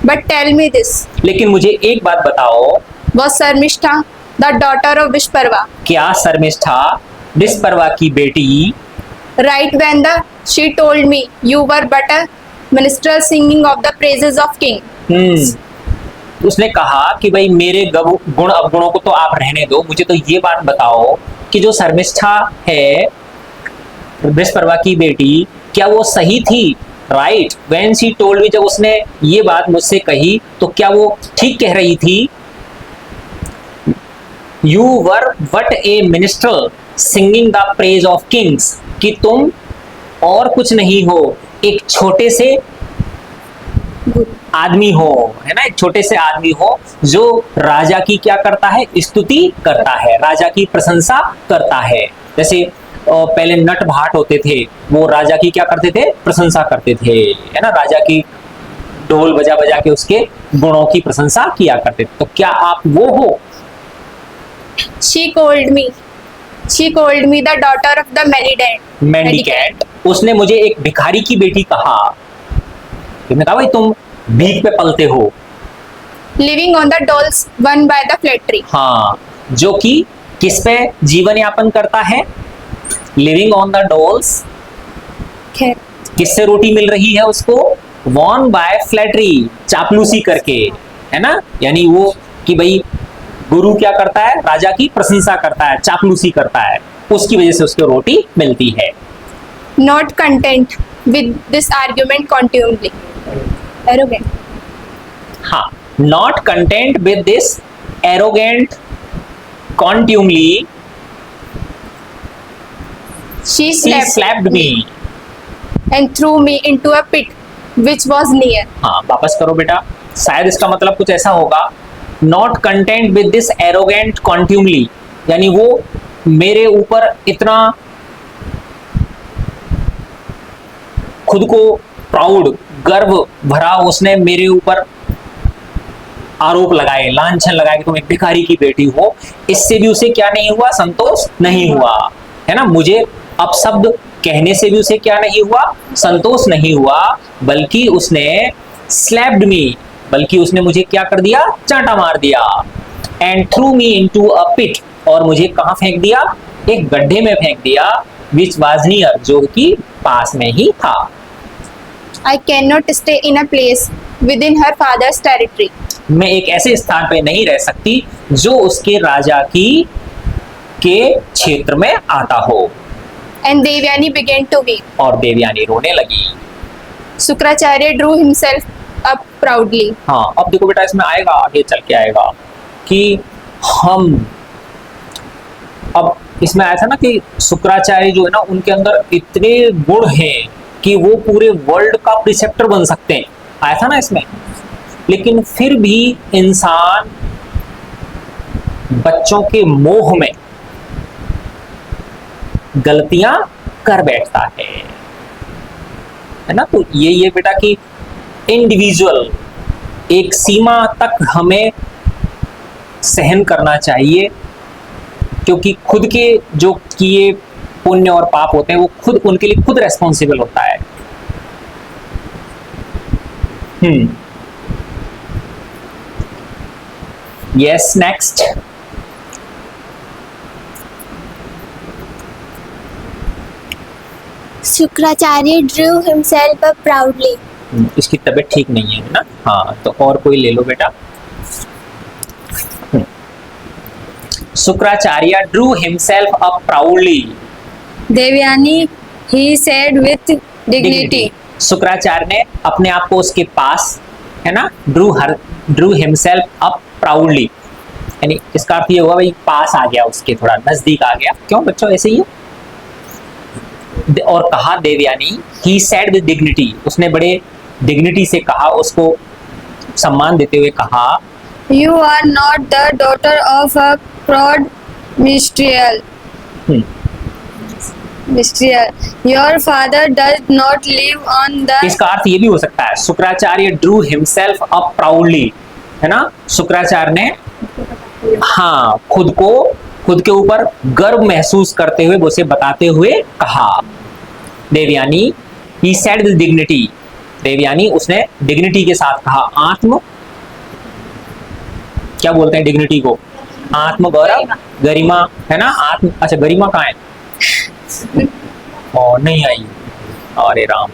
But tell me this. लेकिन मुझे एक बात बताओ, Was Sarmishta the daughter of Vishparva? क्या शर्मिष्ठा विस्परवा की बेटी Right when she told me you were but a minstrel singing of the praises of king. उसने कहा कि भाई मेरे गुण अवगुणों को तो आप रहने दो, मुझे तो ये बात बताओ कि जो शर्मिष्ठा है विस्परवा की बेटी, क्या वो सही थी? Right when she told me, जब उसने ये बात मुझसे कही तो क्या वो ठीक कह रही थी? You were but A minister singing the praise of Kings, कि तुम और कुछ नहीं हो, एक छोटे से आदमी हो, है ना, एक छोटे से आदमी हो जो राजा की क्या करता है? स्तुति करता है, राजा की प्रशंसा करता है। जैसे पहले नट भाट होते थे, वो राजा की क्या करते थे? प्रशंसा करते थे, है ना, राजा की ढोल बजा बजा के उसके गुणों की प्रशंसा किया करते थे। तो क्या आप वो हो? She called me the daughter of the mendicant. उसने मुझे एक भिखारी की बेटी कहा। तुमने कहा भाई तुम भीख पे पलते हो। Living on the doles won by the flattery. हाँ, जो कि किस पे जीवन यापन करता है? लिविंग ऑन द डोल्स, किससे रोटी मिल रही है उसको? वॉन बाय फ्लैटरी, चापलूसी करके, है ना, यानी वो कि भाई गुरु क्या करता है? राजा की प्रशंसा करता है, चापलूसी करता है, उसकी वजह से उसको रोटी मिलती है। Not content with this argument contumely. Arrogant. हाँ, not content with this arrogant contumely, She slapped me and threw me into a pit which was near. हाँ, वापस करो बेटा। शायद इसका मतलब कुछ ऐसा होगा, not content with this arrogant contumely, यानी वो मेरे ऊपर इतना खुद को प्राउड, गर्व भरा उसने मेरे ऊपर आरोप लगाए, लांछन लगाए कि तुम एक भिखारी की बेटी हो। इससे भी उसे क्या नहीं हुआ? संतोष नहीं हुआ, है ना। मुझे अपशब्द कहने से भी उसे क्या नहीं हुआ? संतोष नहीं हुआ, बल्कि उसने स्लैप्ड मी, बल्कि उसने मुझे क्या कर दिया? चांटा मार दिया। And threw me into a pit, और मुझे कहाँ फेंक दिया? एक गड्ढे में फेंक दिया, विच वाज नियर, जो कि पास में ही था। I cannot stay in a place within her father's territory. मैं एक ऐसे स्थान पे नहीं रह सकती जो उसके राजा की के क्षेत्र में आता हो। And Devyani began to weep. और देवयानी रोने लगी। Sukracharya drew himself up proudly. हाँ, अब देखो बेटा, इसमें आएगा, आगे चल के आएगा कि हम, अब इसमें आया था ना कि शुक्राचार्य जो है ना, उनके अंदर इतने गुण हैं कि वो पूरे वर्ल्ड का प्रिसेप्टर बन सकते हैं। आया था ना इसमें, लेकिन फिर भी इंसान बच्चों के मोह में गलतियां कर बैठता है ना। तो ये बेटा कि इंडिविजुअल एक सीमा तक हमें सहन करना चाहिए, क्योंकि खुद के जो किए पुण्य और पाप होते हैं वो खुद उनके लिए खुद रेस्पॉन्सिबल होता है। Yes, next. Shukracharya drew himself up proudly. इसकी तबीयत ठीक नहीं है ना। हाँ, तो और कोई ले लो बेटा। Shukracharya Drew himself up proudly. Devyani, he said with dignity. Shukracharya ने अपने आप को उसके पास, है ना, ड्रू हिमसेल्फ अप प्राउडली, यानी इसका अर्थ ये हुआ भाई पास आ गया, उसके थोड़ा नजदीक आ गया। क्यों बच्चों, ऐसे ही है। और कहा Devayani, he said with dignity, उसने बड़े डिग्निटी से कहा, उसको सम्मान देते हुए कहा, You are not the daughter of a proud minstrel. Your father does not live on the. इसका अर्थ ये भी हो सकता है, Shukracharya Drew himself up proudly, है ना, शुक्राचार्य ने हाँ खुद के ऊपर गर्व महसूस करते हुए, उसे बताते हुए कहा। Devyani, he said with dignity, Devyani उसने डिग्निटी के साथ कहा। आत्म क्या बोलते हैं डिग्निटी को? आत्म गौरव, गरिमा, है ना। आत्म, अच्छा गरिमा कहाँ है? और नहीं आई, अरे Ram.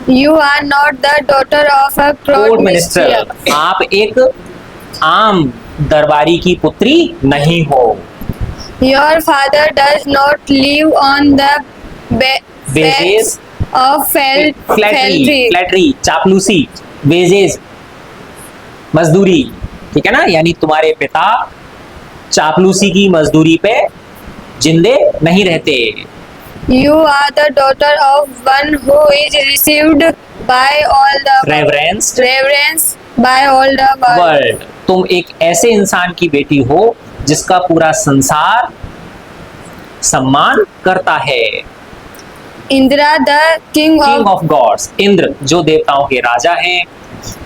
You are not the daughter of a proud minstrel. आप एक आम दरबारी की पुत्री नहीं हो। Your father does not live on the wages of flattery, चापलूसी, वेजेस मजदूरी, ठीक है ना, यानी तुम्हारे पिता चापलूसी की मजदूरी पे जिंदे नहीं रहते। You are the daughter of one who is received by all the reverence by all the world. World, तुम एक ऐसे इंसान की बेटी हो जिसका पूरा संसार सम्मान करता है। Indra, the king king of of gods, Indra जो देवताओं के राजा हैं,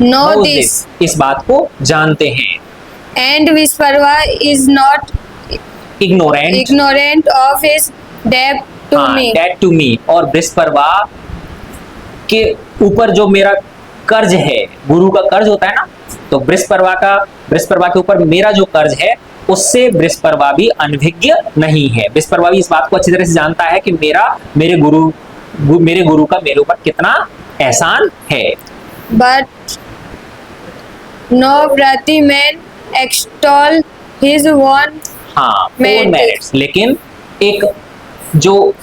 know knows this, इस बात को जानते हैं। and Vishvarva is not ignorant of his debt to me. debt to me, और बृहस्पतिवा के ऊपर जो मेरा कर्ज है, गुरु का कर्ज होता है ना, तो बृहस्पतिवा के ऊपर मेरा जो कर्ज है उससे बृहस्पतिवा भी अनभिज्ञ नहीं है। बृहस्पतिवा भी इस बात को अच्छी तरह से जानता है कि मेरे गुरु का मेरे ऊपर कितना एहसान है। But no व्रती man extol his own हाँ, merits. merits, लेकिन एक जो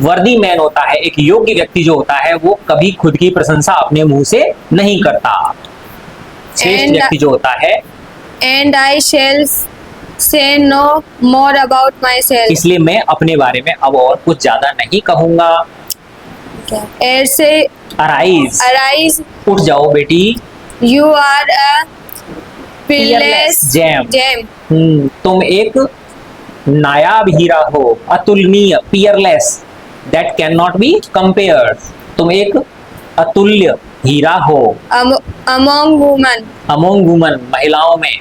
वर्दी मैन होता है, एक योग्य व्यक्ति जो होता है, वो कभी खुद की प्रशंसा अपने मुंह से नहीं करता। श्रेष्ठ व्यक्ति जो होता है, and I shall say no more about myself. इसलिए मैं अपने बारे में अब और कुछ ज्यादा नहीं कहूंगा। ऐसे अराइज, उठ जाओ बेटी। you are a peerless gem. तुम एक नायाब हीरा हो, अतुलनीय, Peerless, that can not be compared. तुम एक अतुल्य हीरा हो among women, महिलाओं में।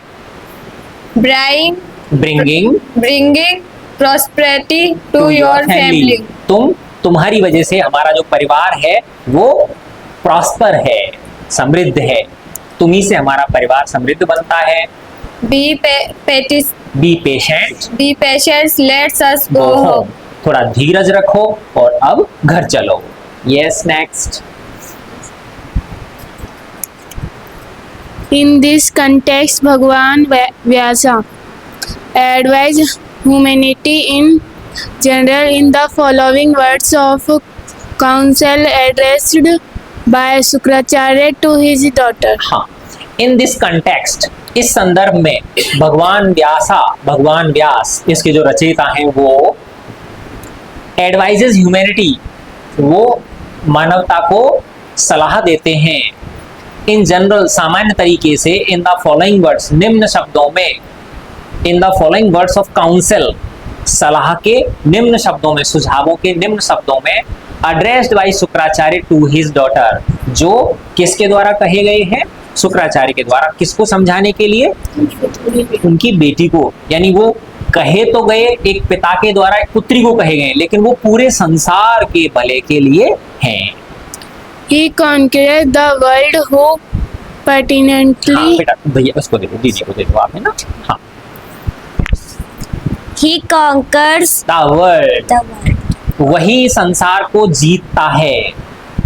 bringing prosperity to your family. तुम्हारी वजह से हमारा जो परिवार है वो प्रॉस्पर है, समृद्ध है। तुम्ही से हमारा परिवार समृद्ध बनता है। be patient, let's us go home. थोड़ा धीरज रखो और अब घर चलो। Yes, next. In this context, Bhagwan Vyasa advised humanity in general in the following words of counsel addressed by Shukracharya to his daughter. हाँ, in this context, इस संदर्भ में भगवान व्यास इसके जो रचयिता हैं वो एडवाइजेस ह्यूमैनिटी, वो मानवता को सलाह देते हैं इन जनरल सामान्य तरीके से इन द फॉलोइंग वर्ड्स निम्न शब्दों में, in the following words of council सलाह के निम्न शब्दों में, सुझावों के निम्न शब्दों में, addressed by Shukracharya to his daughter, जो किसके द्वारा कहे गए हैं? शुक्राचार्य के द्वारा। किसको समझाने के लिए? उनकी बेटी को। यानी वो कहे तो गए एक पिता के द्वारा एक पुत्री को कहे गए, लेकिन वो पूरे संसार के भले के लिए हैं। He conquered the world who pertinently हाँ, बेटा भैया उसको दे दो, दीदी को दे दो आप, है ना? हाँ। He conquers the world, the world. वही संसार को जीतता है,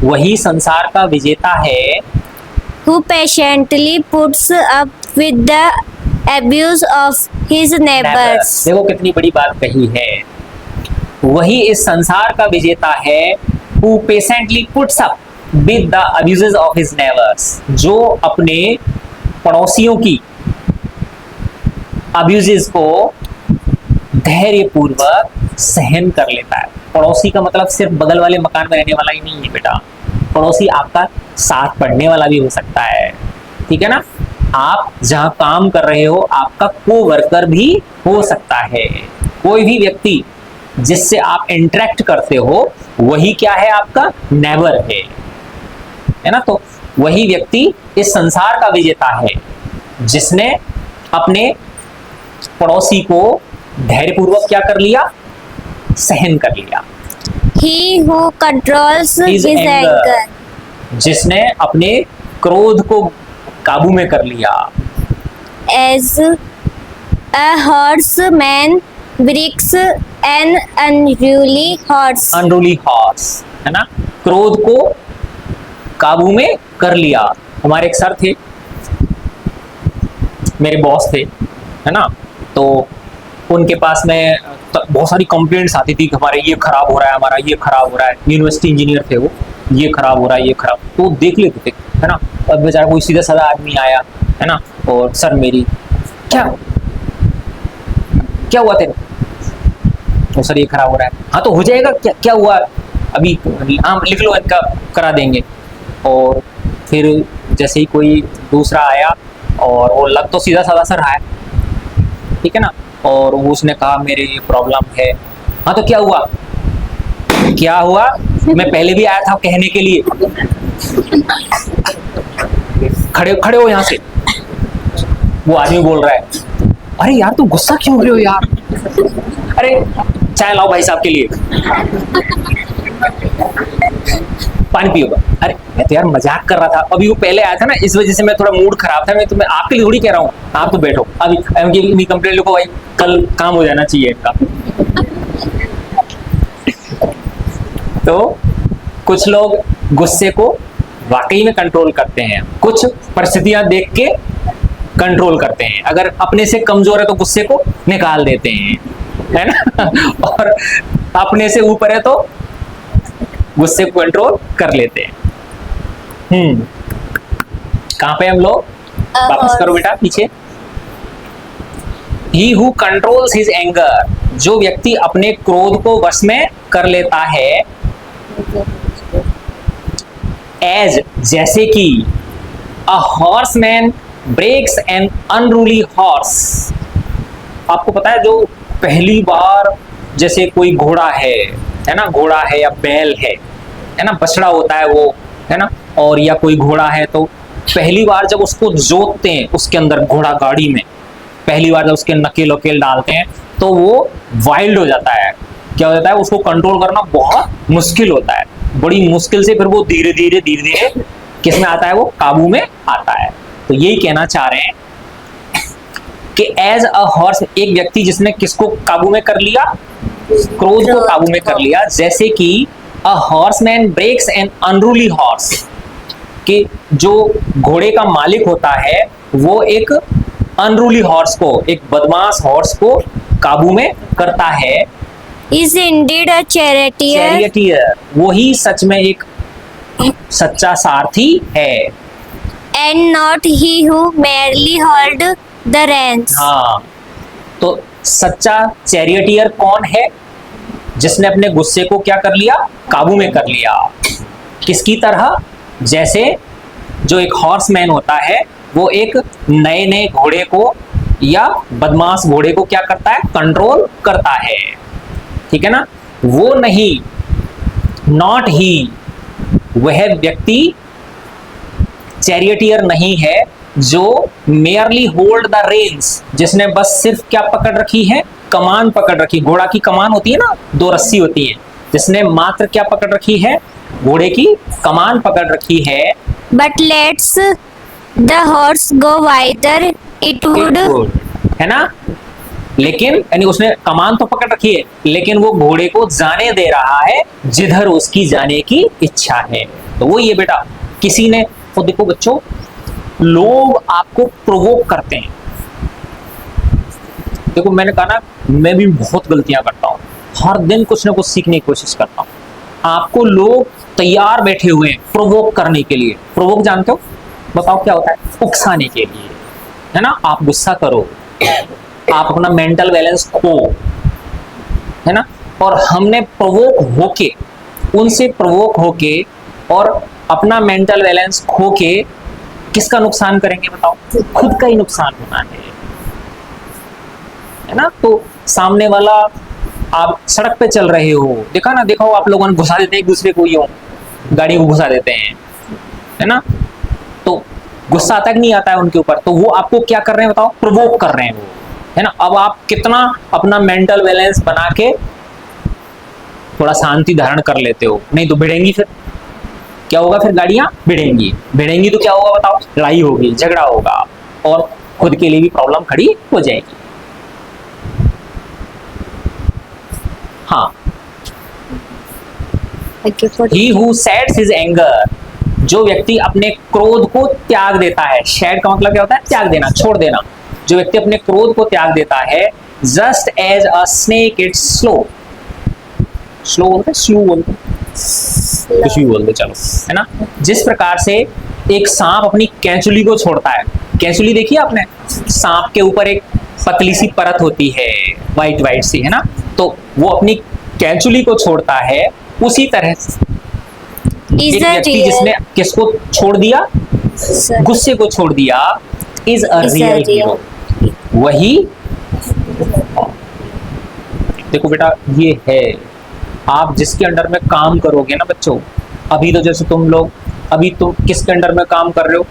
वही संसार का विजेता है। Who patiently puts up with the abuse of his neighbors. देखो कितनी बड़ी बात कही है। वही इस संसार का विजेता है। Who patiently puts up with the abuses of his neighbors, जो अपने पड़ोसियों की अब्यूजेस को धैर्यपूर्वक सहन कर लेता है। पड़ोसी का मतलब सिर्फ बगल वाले मकान में रहने वाला ही नहीं है बेटा, पड़ोसी आपका साथ पढ़ने वाला भी हो सकता है, ठीक है ना? आप जहां काम कर रहे हो आपका कोवर्कर भी हो सकता है। कोई भी व्यक्ति जिससे आप इंटरेक्ट करते हो वही क्या है? आपका नेबर है ना? तो वही व्यक्ति इस संसार का विजेता है जिसने अपने पड़ोसी को धैर्यपूर्वक क्या कर लिया? सहन कर लिया। He who controls His his anger. anger. जिसने अपने क्रोध को काबू में कर लिया। As a horseman breaks an unruly horse. Unruly horse, है ना? क्रोध को काबू में कर लिया। हमारे एक सर थे, मेरे बॉस थे, है ना? तो उनके पास में बहुत सारी कंप्लेंट्स आती थी कि हमारे ये खराब हो रहा है, हमारा ये खराब हो रहा है। यूनिवर्सिटी इंजीनियर थे वो, ये खराब हो रहा है, ये खराब, तो देख लेते थे, है ना? अब बेचारा कोई सीधा साधा आदमी आया, है ना, और सर मेरी क्या क्या हुआ तेरे? तो सर ये खराब हो रहा है। हाँ तो हो जाएगा, क्या क्या हुआ? अभी हाँ लिख लो, इनका करा देंगे। और फिर जैसे ही कोई दूसरा आया और वो लग तो सीधा साधा सा रहा है, ठीक है ना, और वो उसने कहा मेरे ये प्रॉब्लम है। हाँ तो क्या हुआ? क्या हुआ? मैं पहले भी आया था कहने के लिए। खड़े खड़े हो यहाँ से। वो आदमी बोल रहा है अरे यार तुम गुस्सा क्यों हो रहे हो यार? अरे चाय लाओ भाई साहब के लिए, पानी पियोगा। अरे मैं तो यार मजाक कर रहा था, अभी वो पहले आया था ना इस वजह से मैं थोड़ा मूड खराब था। मैं तुम्हें आपके लिए थोड़ी कह रहा हूँ, आप तो बैठो अभी कंप्लेंट लिखो भाई, कल काम हो जाना चाहिए इनका। तो कुछ लोग गुस्से को वाकई में कंट्रोल करते हैं, कुछ परिस्थितियां देख के कंट्रोल करते हैं। अगर अपने से कमजोर है तो गुस्से को निकाल देते हैं, है ना, और अपने से ऊपर है तो गुस्से को कंट्रोल कर लेते हैं। कहां पे हम लोग? वापस करो बेटा पीछे। He who controls his anger, जो व्यक्ति अपने क्रोध को वश में कर लेता है। As जैसे कि a horseman breaks an unruly horse, आपको पता है जो पहली बार जैसे कोई घोड़ा है ना, घोड़ा है या बैल है ना, बछड़ा होता है वो, है ना, और या कोई घोड़ा है तो पहली बार जब उसको जोतते हैं उसके अंदर घोड़ा गाड़ी में, पहली बार जब उसके नकेल वकेल डालते हैं तो वो वाइल्ड हो जाता है। क्या हो जाता है? उसको कंट्रोल करना बहुत मुश्किल होता है, बड़ी मुश्किल से फिर वो धीरे धीरे किस में आता है? वो काबू में आता है। तो यही कहना चाह रहे हैं कि एज अ हॉर्स, एक व्यक्ति जिसने किसको काबू में कर लिया? क्रोध को काबू में कर लिया। जैसे कि a horseman breaks an unruly horse, कि जो घोड़े का मालिक होता है वो एक अनरूली हॉर्स को, एक बदमाश हॉर्स को काबू में करता है। Is indeed a charioteer. Charioteer, वही सच में एक सच्चा सारथी है। And not he who merely hold the reins. हाँ, तो सच्चा चैरियटियर कौन है? जिसने अपने गुस्से को क्या कर लिया? काबू में कर लिया। किसकी तरह? जैसे जो एक हॉर्समैन होता है वो एक नए नए घोड़े को या बदमाश घोड़े को क्या करता है, कंट्रोल करता है, ठीक है ना। वो नहीं, नॉट ही, वह व्यक्ति चैरियटियर नहीं है जो मेयरली होल्ड द रेन्स, जिसने बस सिर्फ क्या पकड़ रखी है, कमान पकड़ रखी। घोड़ा की कमान होती है ना, 2 रस्सी होती है, जिसने मात्र क्या पकड़ रखी है, घोड़े की कमान पकड़ रखी है। But let's the horse go whither it would. है ना, लेकिन यानी उसने कमान तो पकड़ रखी है, लेकिन वो घोड़े को जाने दे रहा है जिधर उसकी जाने की इच्छा है। तो वो ये बेटा, किसी ने तो देखो बच्चों, लोग आपको प्रोवोक करते हैं। देखो मैंने कहा ना, मैं भी बहुत गलतियां करता हूँ, हर दिन कुछ ना कुछ सीखने की कोशिश करता हूँ। आपको लोग तैयार बैठे हुए हैं प्रोवोक करने के लिए। प्रोवोक जानते हो, बताओ क्या होता है, उकसाने के लिए, है ना। आप गुस्सा करो, आप अपना मेंटल बैलेंस खो, है ना। और हमने प्रोवोक होके, उनसे प्रोवोक होके और अपना मेंटल बैलेंस खो के किसका नुकसान करेंगे बताओ, खुद का ही नुकसान होना है ना। तो सामने वाला, आप सड़क पे चल रहे हो, देखा ना, देखो आप लोगों ने घुसा देते हैं एक दूसरे को, यूं गाड़ी को घुसा देते हैं, है ना। तो गुस्सा आता कि नहीं आता है उनके ऊपर, तो वो आपको क्या कर रहे हैं बताओ, प्रोवोक कर रहे हैं वो, है ना। अब आप कितना अपना मेंटल बैलेंस बना के थोड़ा शांति धारण कर लेते हो, नहीं तो भिड़ेंगी, फिर क्या होगा, फिर गाड़ियां भिड़ेंगी तो क्या होगा बताओ, लड़ाई होगी, झगड़ा होगा और खुद के लिए भी प्रॉब्लम खड़ी हो जाएगी। हाँ, He who sheds his anger, जो व्यक्ति अपने क्रोध को त्याग देता है, शेड का मतलब क्या होता है, त्याग देना, छोड़ देना। जो व्यक्ति अपने क्रोध को त्याग देता है, just as a snake it's slow बोलते, कुछ भी बोलते चलो, है ना। जिस प्रकार से एक सांप अपनी कैंचुली को छोड़ता है, कैंचुली देखी आपने, सांप के ऊपर एक पतली सी परत होती है, वाइट सी, है ना। तो वो अपनी कैंचुली को छोड़ता है, उसी तरह एक व्यक्ति जिसने किसको छोड़ दिया, गुस्से को छोड़ दिया, इज अ रियल हीरो। वही देखो बेटा, ये है आप जिसके अंडर में काम करोगे ना बच्चों। अभी तो जैसे तुम लोग, अभी तुम किसके अंडर में काम कर रहे हो,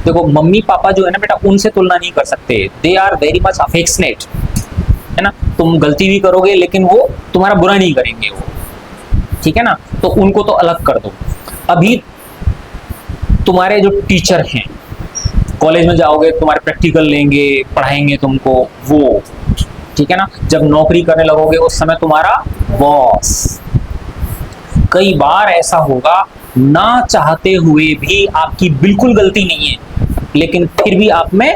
देखो मम्मी पापा जो है ना बेटा, उनसे तुलना नहीं कर सकते, they are very much affectionate, है ना। तुम गलती भी करोगे लेकिन वो तुम्हारा बुरा नहीं करेंगे वो, ठीक है ना। तो उनको तो अलग कर दो। अभी तुम्हारे जो टीचर हैं, कॉलेज में जाओगे, तुम्हारे प्रैक्टिकल लेंगे, पढ़ाएंगे तुमको वो, ठीक है ना। जब नौकरी करने लगोगे उस समय तुम्हारा बॉस। कई बार ऐसा होगा, ना चाहते हुए भी आपकी बिल्कुल गलती नहीं है, लेकिन फिर भी आप में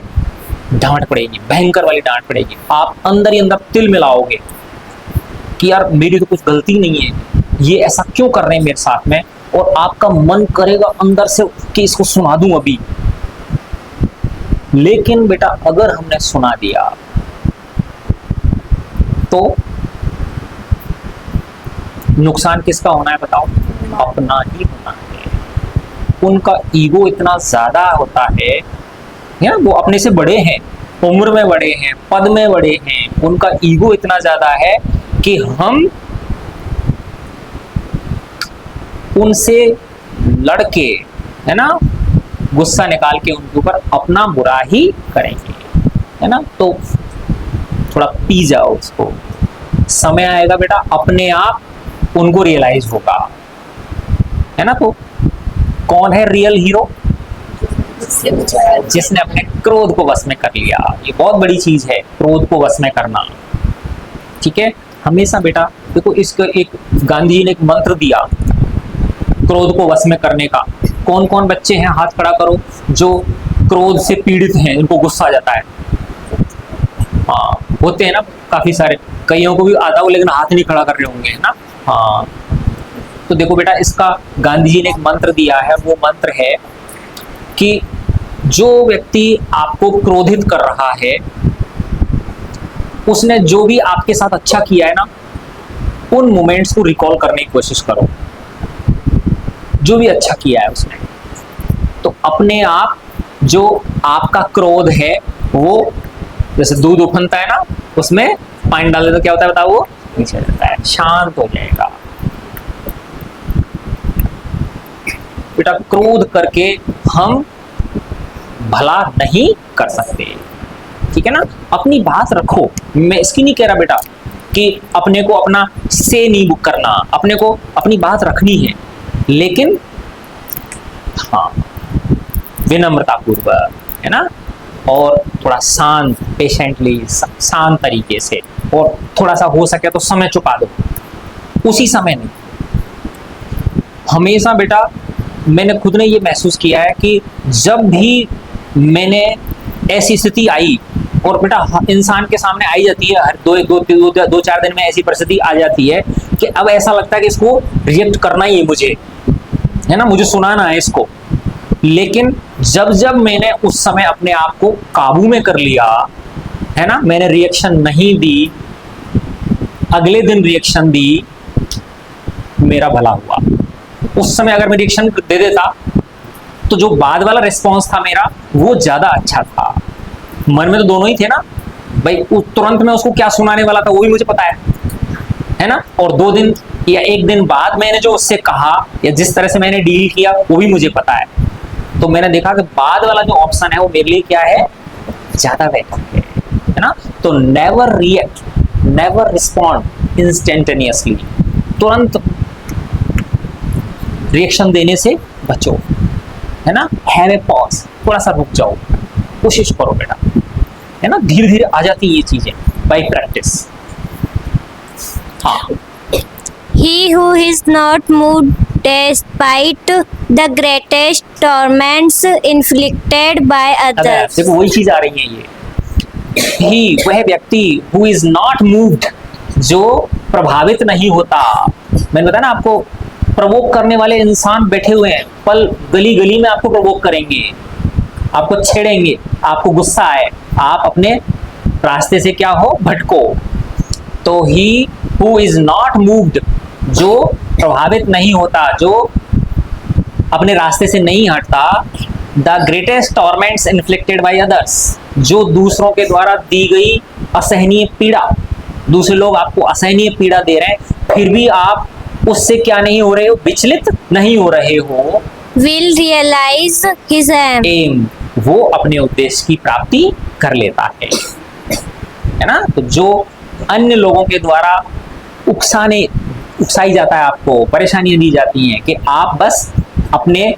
डांट पड़ेगी, भयंकर वाली डांट पड़ेगी। आप अंदर ही अंदर तिल मिलाओगे कि यार मेरी तो कुछ गलती नहीं है, ये ऐसा क्यों कर रहे हैं मेरे साथ में, और आपका मन करेगा अंदर से कि इसको सुना दूं अभी। लेकिन बेटा अगर हमने सुना दिया तो नुकसान किसका होना है बताओ, अपना ही होना है। उनका ईगो इतना ज्यादा होता है, या वो अपने से बड़े हैं, उम्र में बड़े हैं, पद में बड़े हैं, उनका ईगो इतना ज्यादा है कि हम उनसे लड़के, है ना, गुस्सा निकाल के उनके ऊपर अपना बुरा ही करेंगे, है ना। तो थोड़ा पी जाओ उसको, समय आएगा बेटा अपने आप उनको रियलाइज होगा, है ना। तो कौन है रियल हीरो, जिसने अपने क्रोध को वश में कर लिया। ये बहुत बड़ी चीज है, क्रोध को वश में करना, ठीक है। हमेशा बेटा देखो, इसको एक गांधी जी ने एक मंत्र दिया क्रोध को वश में करने का। कौन कौन बच्चे हैं, हाथ खड़ा करो, जो क्रोध से पीड़ित हैं, उनको गुस्सा आ जाता है। हाँ, होते हैं ना काफी सारे, कईयों को भी आता हो लेकिन हाथ नहीं खड़ा कर रहे होंगे, है ना। हाँ, तो देखो बेटा, इसका गांधी जी ने एक मंत्र दिया है। वो मंत्र है कि जो व्यक्ति आपको क्रोधित कर रहा है, उसने जो भी आपके साथ अच्छा किया है ना, उन मोमेंट्स को रिकॉल करने की कोशिश करो, जो भी अच्छा किया है उसने। तो अपने आप जो आपका क्रोध है वो, जैसे दूध उफनता है ना, उसमें पानी डाल दे तो क्या होता है बताओ, वो नीचे जाता है, शांत हो जाएगा। बेटा क्रोध करके हम भला नहीं कर सकते, ठीक है ना। अपनी बात रखो, मैं इसकी नहीं कह रहा बेटा कि अपने को अपना से नहीं बुक करना, अपने को अपनी बात रखनी है, लेकिन हाँ विनम्रता पूर्वक, है ना, और थोड़ा शांत, पेशेंटली, शांत तरीके से, और थोड़ा सा हो सके तो समय चुका दो, उसी समय नहीं। हमेशा बेटा मैंने खुद ने ये महसूस किया है कि जब भी मैंने ऐसी स्थिति आई, और बेटा इंसान के सामने आई जाती है, हर दो चार दिन में ऐसी परिस्थिति आ जाती है कि अब ऐसा लगता है कि इसको रिएक्ट करना ही है मुझे, है ना, मुझे सुनाना है इसको। लेकिन जब जब मैंने उस समय अपने आप को काबू में कर लिया, है ना, मैंने रिएक्शन नहीं दी, अगले दिन रिएक्शन दी, मेरा भला हुआ। उस समय अगर मैं रिएक्शन दे देता तो जो बाद वाला रिस्पॉन्स था मेरा वो ज्यादा अच्छा था। मन में तो दोनों ही थे ना भाई, तुरंत में उसको क्या सुनाने वाला था वो भी मुझे पता है ना, और 2 दिन या 1 दिन बाद मैंने जो उससे कहा या जिस तरह से मैंने डील किया वो भी मुझे पता है। तो मैंने देखा कि बाद वाला जो ऑप्शन है वो मेरे लिए क्या है, ज्यादा बेहतर है ना। तो never react, never respond instantaneously, तुरंत रिएक्शन देने से बचो, है ना। हैव ए पॉज, थोड़ा सा रुक जाओ, कोशिश करो बेटा, है ना, धीरे धीरे आ जाती ये चीजें बाय प्रैक्टिस। हाँ, He who is not moved despite the greatest torments inflicted by others. देखो वही चीज आ रही है ये, ही वह व्यक्ति who is not moved, जो प्रभावित नहीं होता। मैंने बताया ना आपको, प्रवोक करने वाले इंसान बैठे हुए हैं, पल गली गली में आपको प्रवोक करेंगे, आपको छेड़ेंगे, आपको गुस्सा आए, आप अपने रास्ते से क्या हो, भटको। तो he who is not moved, जो प्रभावित नहीं होता, जो अपने रास्ते से नहीं हटता, the greatest torments inflicted by others, जो दूसरों के द्वारा दी गई असहनीय पीड़ा, दूसरे लोग आपको असहनीय पीड़ा दे रहे हैं, फिर भी आप उससे क्या नहीं हो रहे हो, विचलित नहीं हो रहे हो, will realize his aim. वो अपने उद्देश्य की प्राप्ति कर लेता है ना। तो जो अन्य लोगों के द्वारा उकसाई जाता है, आपको परेशानियां दी जाती हैं कि आप बस अपने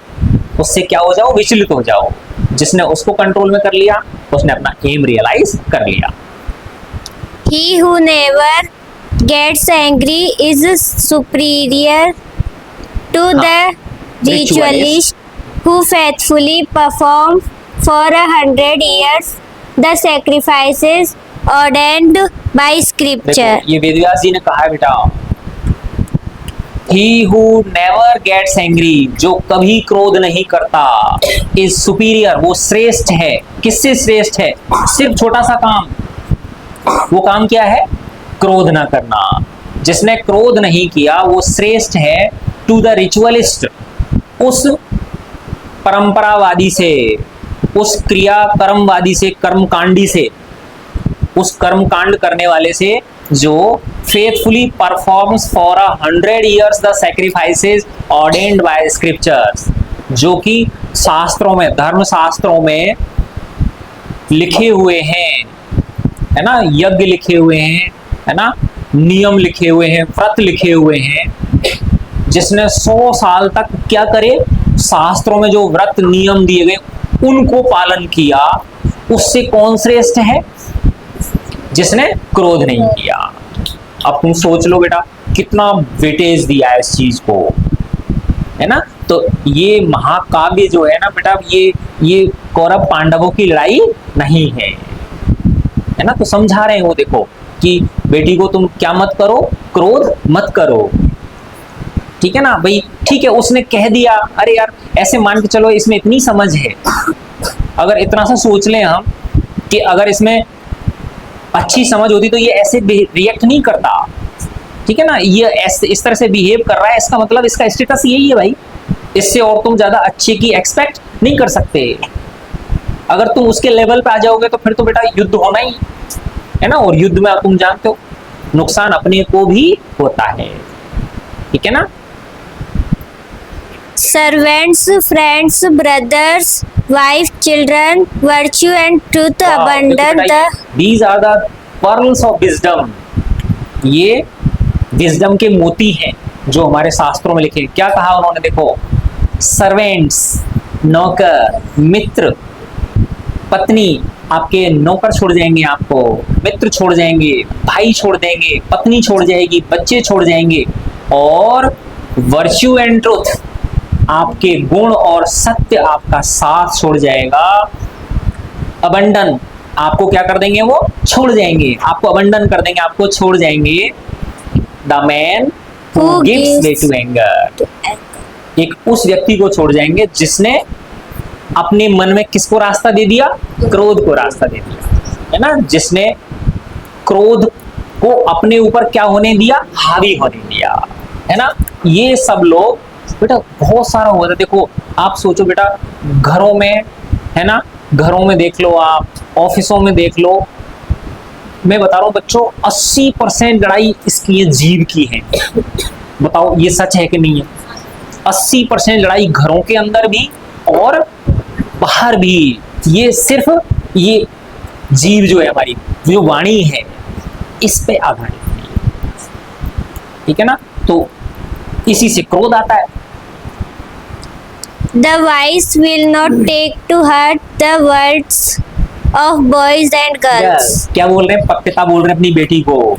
उससे क्या हो जाओ, विचलित हो जाओ, जिसने उसको कंट्रोल में कर लिया उसने अपना एम रियलाइज कर लिया। He who never gets angry is superior to the ritualist who faithfully performs for 100 years the sacrifices ordained by scripture. देखो, ये वेदव्यास जी ने कहा है बेटा, He who never gets angry, जो कभी क्रोध नहीं करता, is superior, वो श्रेष्ठ है। किससे श्रेष्ठ है? सिर्फ छोटा सा काम, वो काम क्या है, क्रोध ना करना। जिसने क्रोध नहीं किया वो श्रेष्ठ है टू द रिचुअलिस्ट, उस परंपरावादी से, उस क्रिया कर्मवादी से, कर्मकांडी से, उस कर्मकांड करने वाले से जो faithfully performs for 100 years the sacrifices ordained by scriptures, जो कि शास्त्रों में, धर्म शास्त्रों में लिखे हुए हैं, है ना, यज्ञ लिखे हुए हैं, है ना, नियम लिखे हुए हैं, व्रत लिखे हुए हैं। जिसने 100 साल तक क्या करे, शास्त्रों में जो व्रत नियम दिए गए उनको पालन किया, उससे कौन श्रेष्ठ है, जिसने क्रोध नहीं किया। अब तुम सोच लो बेटा कितना वेटेज दिया है इस चीज को, है ना। तो ये महाकाव्य जो है ना बेटा, ये कौरव पांडवों की लड़ाई नहीं है ना। तो समझा रहे हैं वो, देखो कि बेटी को तुम क्या मत करो, क्रोध मत करो, ठीक है ना भाई। ठीक है, उसने कह दिया, अरे यार ऐसे मान के चलो इसमें इतनी समझ है, अगर इतना सा सोच लें हम कि अगर इसमें अच्छी समझ होती तो ये ऐसे रिएक्ट नहीं करता, ठीक है ना। ये इस तरह से बिहेव कर रहा है, इसका मतलब इसका स्टेटस यही है भाई, इससे और तुम ज्यादा अच्छे की एक्सपेक्ट नहीं कर सकते। अगर तुम उसके लेवल पे आ जाओगे तो फिर तो बेटा युद्ध होना ही है ना, और युद्ध में तुम जानते हो नुकसान अपने को भी होता है, ठीक है ना। Servants, friends, brothers, wife, children, virtue and truth abandon the These are the pearls of wisdom। ये विजडम के मोती हैं जो हमारे शास्त्रों में लिखे। क्या कहा उन्होंने, देखो, सर्वेंट्स नौकर, मित्र, पत्नी, आपके नौकर छोड़ जाएंगे, आपको मित्र छोड़ जाएंगे, भाई छोड़ देंगे, पत्नी छोड़ जाएगी, बच्चे छोड़ जाएंगे, और वर्च्यू एंड ट्रुथ, आपके गुण और सत्य आपका साथ छोड़ जाएगा। अबंडन, आपको क्या कर देंगे, वो छोड़ जाएंगे, आपको अबंडन कर देंगे, आपको छोड़ जाएंगे। The man who gives way to anger, एक उस व्यक्ति को छोड़ जाएंगे जिसने अपने मन में किसको रास्ता दे दिया, क्रोध को रास्ता दे दिया, है ना, जिसने क्रोध को अपने ऊपर क्या होने दिया, हावी होने दिया, है ना। ये सब लोग बेटा बहुत सारा हुआ था। देखो आप सोचो बेटा, घरों में, है ना, घरों में देख लो, आप ऑफिसों में देख लो, मैं बता रहा हूँ बच्चों 80% लड़ाई इसकी जीव की है। बताओ ये सच है कि नहीं है? 80% लड़ाई घरों के अंदर भी और बाहर भी, ये सिर्फ ये जीव जो है हमारी, जो वाणी है, इस पे आधारित है, ठीक है ना। तो इसी से क्रोध आता है। The wise will not take to heart the words of boys and girls. Yes. क्या बोल रहे हैं, पिता बोल रहे हैं अपनी बेटी को,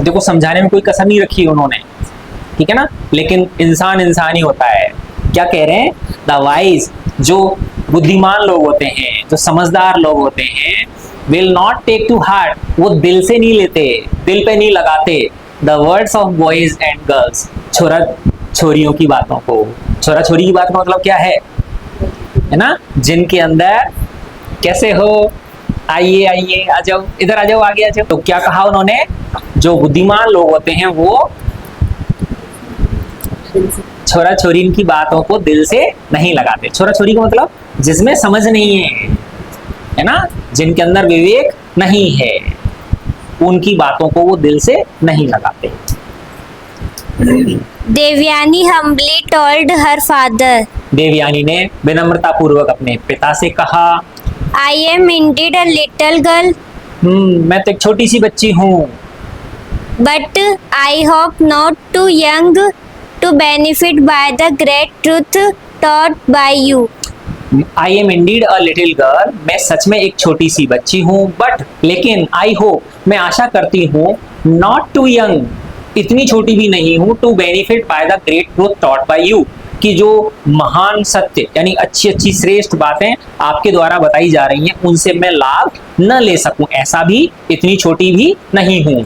देखो समझाने में कोई कसर नहीं रखी उन्होंने, ठीक है ना, लेकिन इंसान इंसान ही होता है। क्या कह रहे हैं, द वाइज, जो बुद्धिमान लोग होते हैं, जो समझदार लोग होते हैं, will not take to heart, वो दिल से नहीं लेते, दिल पे नहीं लगाते, the words of boys and girls, छोरा छोरियों की बातों को। छोरा छोरी की बात का मतलब क्या है ना, जिनके अंदर कैसे हो, आइए आइए, आ जाओ, इधर आ जाओ, आगे आ जाओ। तो क्या कहा उन्होंने, जो बुद्धिमान लोग होते हैं वो छोरा छोरी की बातों को दिल से नहीं लगाते। छोरा छोरी का मतलब जिसमें समझ नहीं है ना, जिनके अंदर विवेक नहीं है, उनकी बातों को वो दिल से नहीं लगाते। Devyani humbly told her father, Devyani ने विनम्रता पूर्वक अपने पिता से कहा, I am indeed a little girl, मैं तो एक छोटी सी बच्ची हूँ, but I hope not too young to benefit by the great truth taught by you. I am indeed a little girl, मैं सच में एक छोटी सी बच्ची हूँ, बट लेकिन I hope, मैं आशा करती हूँ, not too young, इतनी छोटी भी नहीं हूँ, to benefit by the great truth taught by you, कि जो महान सत्य यानी अच्छी अच्छी श्रेष्ठ बातें आपके द्वारा बताई जा रही हैं उनसे मैं लाभ न ले सकूं, ऐसा भी इतनी छोटी भी नहीं हूं।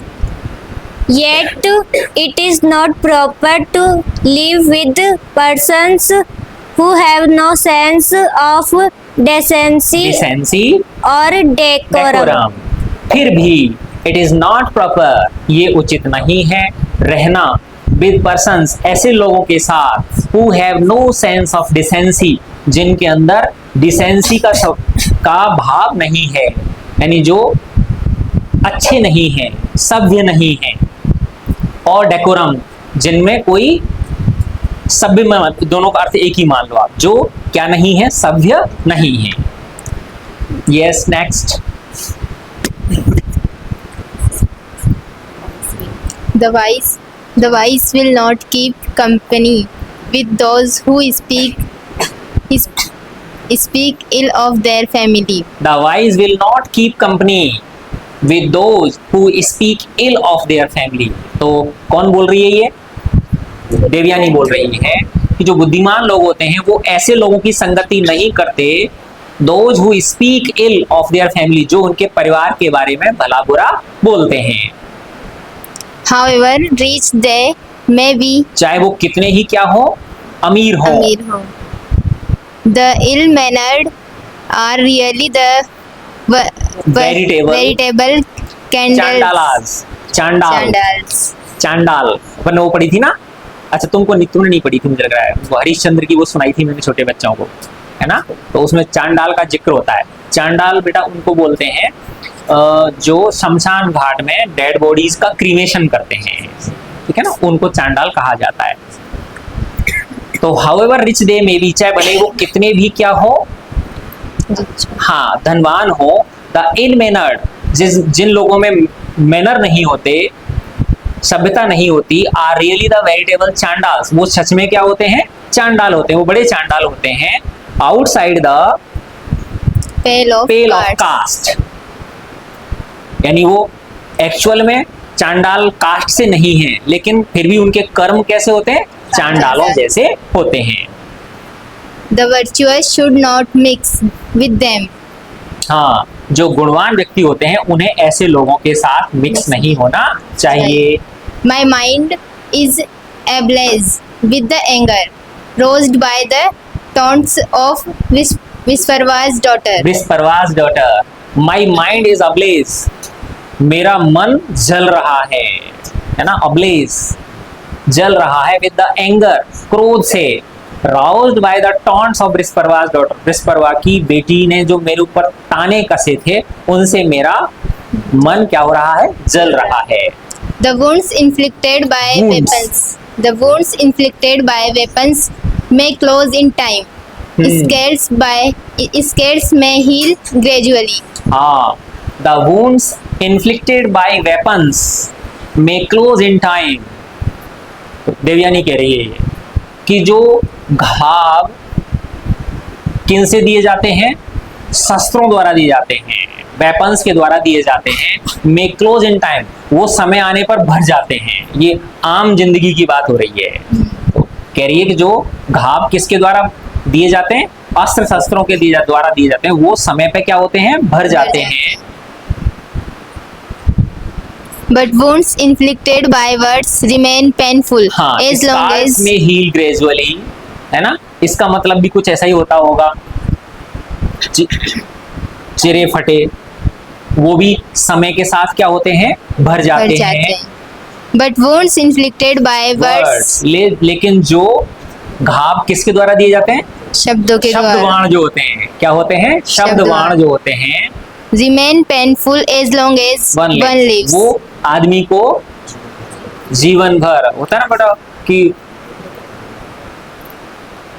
Yet it is not proper to live with persons who have no sense of decency decency or decorum. फिर भी इट इज नॉट प्रॉपर, ये उचित नहीं है रहना विद पर्सन्स, ऐसे लोगों के साथ, who have no sense of decency, जिनके अंदर डिसेंसी का भाव नहीं है, यानी जो अच्छे नहीं हैं, सभ्य नहीं हैं, और डेकोरम, जिनमें कोई सभ्य में, दोनों का अर्थ एक ही मान लो आप, जो क्या नहीं है, सभ्य नहीं है। Yes, next. The wise will not keep company with those who speak ill of their family. The wise will not keep company with those who speak ill of their family. तो कौन बोल रही है ये? देवयानी बोल रही है कि जो बुद्धिमान लोग होते हैं वो ऐसे लोगों की संगति नहीं करते, those who speak ill of their family, जो उनके परिवार के बारे में भला बुरा बोलते हैं। However rich they may be, चाहे वो कितने ही क्या हो, अमीर हो, the ill-mannered are really the veritable चांडालाज, चांडाल, अपन वो पढ़ी थी ना, अच्छा तुमने नहीं पढ़ी थी, मुझे लग रहा है, वो हरीश चंद्र की वो सुनाई थी मैंने छोटे बच्चों को, है ना। तो उसमें चांडाल का जिक्र होता है। चांडाल बेटा उनको बोलते हैं जो शमशान घाट में डेड बॉडीज का क्रीमेशन करते हैं, ठीक है ना, उनको चांडाल कहा जाता है। तो however rich they may be, चाहे भले वो कितने भी क्या हो, हाँ धनवान हो, द इनमेनर्ड, जिन लोगों में मैनर नहीं होते, सभ्यता नहीं होती, आर रियली द वेरिटेबल चांडाल्स, वो सच में क्या होते हैं, चांडाल होते हैं, वो बड़े चांडाल होते हैं। Outside the pale of caste, यानी वो एक्चुअल में चांडाल कास्ट से नहीं है, लेकिन फिर भी उनके कर्म कैसे होते हैं, चांडालों जैसे होते हैं। The virtuous should not mix with them. हाँ, जो गुणवान व्यक्ति होते हैं उन्हें ऐसे लोगों के साथ मिक्स नहीं होना चाहिए। My mind is ablaze with the anger roused by the taunts of Visparva's daughter. Visparva's daughter, my mind is ablaze, मेरा मन जल रहा है ना, अब्लेज जल रहा है, विद द एंगर, क्रोध से, roused by the taunts of Visparva's daughter, Visparva की बेटी ने जो मेरे ऊपर ताने कसे थे उनसे मेरा मन क्या हो रहा है, जल रहा है। The wounds inflicted by Wounds. weapons. The wounds inflicted by weapons may close in time. Scars may heal gradually. हाँ, the wounds inflicted by weapons may close in time. Devyani कह रही है ये कि जो घाव किन से दिए जाते हैं, शस्त्रों द्वारा दिए जाते हैं, वेपन्स के द्वारा दिए जाते हैं, मे क्लोज इन टाइम, वो समय आने पर भर जाते हैं। ये आम जिंदगी की बात हो रही है। तो कह रही है कि जो घाव किसके द्वारा दिए जाते हैं, अस्त्र शस्त्रों के द्वारा दिए जाते हैं, वो समय पे क्या होते हैं, भर जाते हैं। But wounds inflicted by words remain painful हाँ, as long as में हील ग्रेजुअली, है ना, इसका मतलब भी कुछ ऐसा ही होता होगा। चिरे फटे वो भी समय के साथ क्या होते हैं, भर जाते हैं। But wounds inflicted by words, लेकिन जो घाव किसके द्वारा दिए जाते हैं, शब्दों के द्वारा, शब्दवाण जो होते हैं, क्या होते हैं, शब्दवाण जो होते हैं, remain painful as long as one lives. वो आदमी को जीवन भर होता है ना बेटा, कि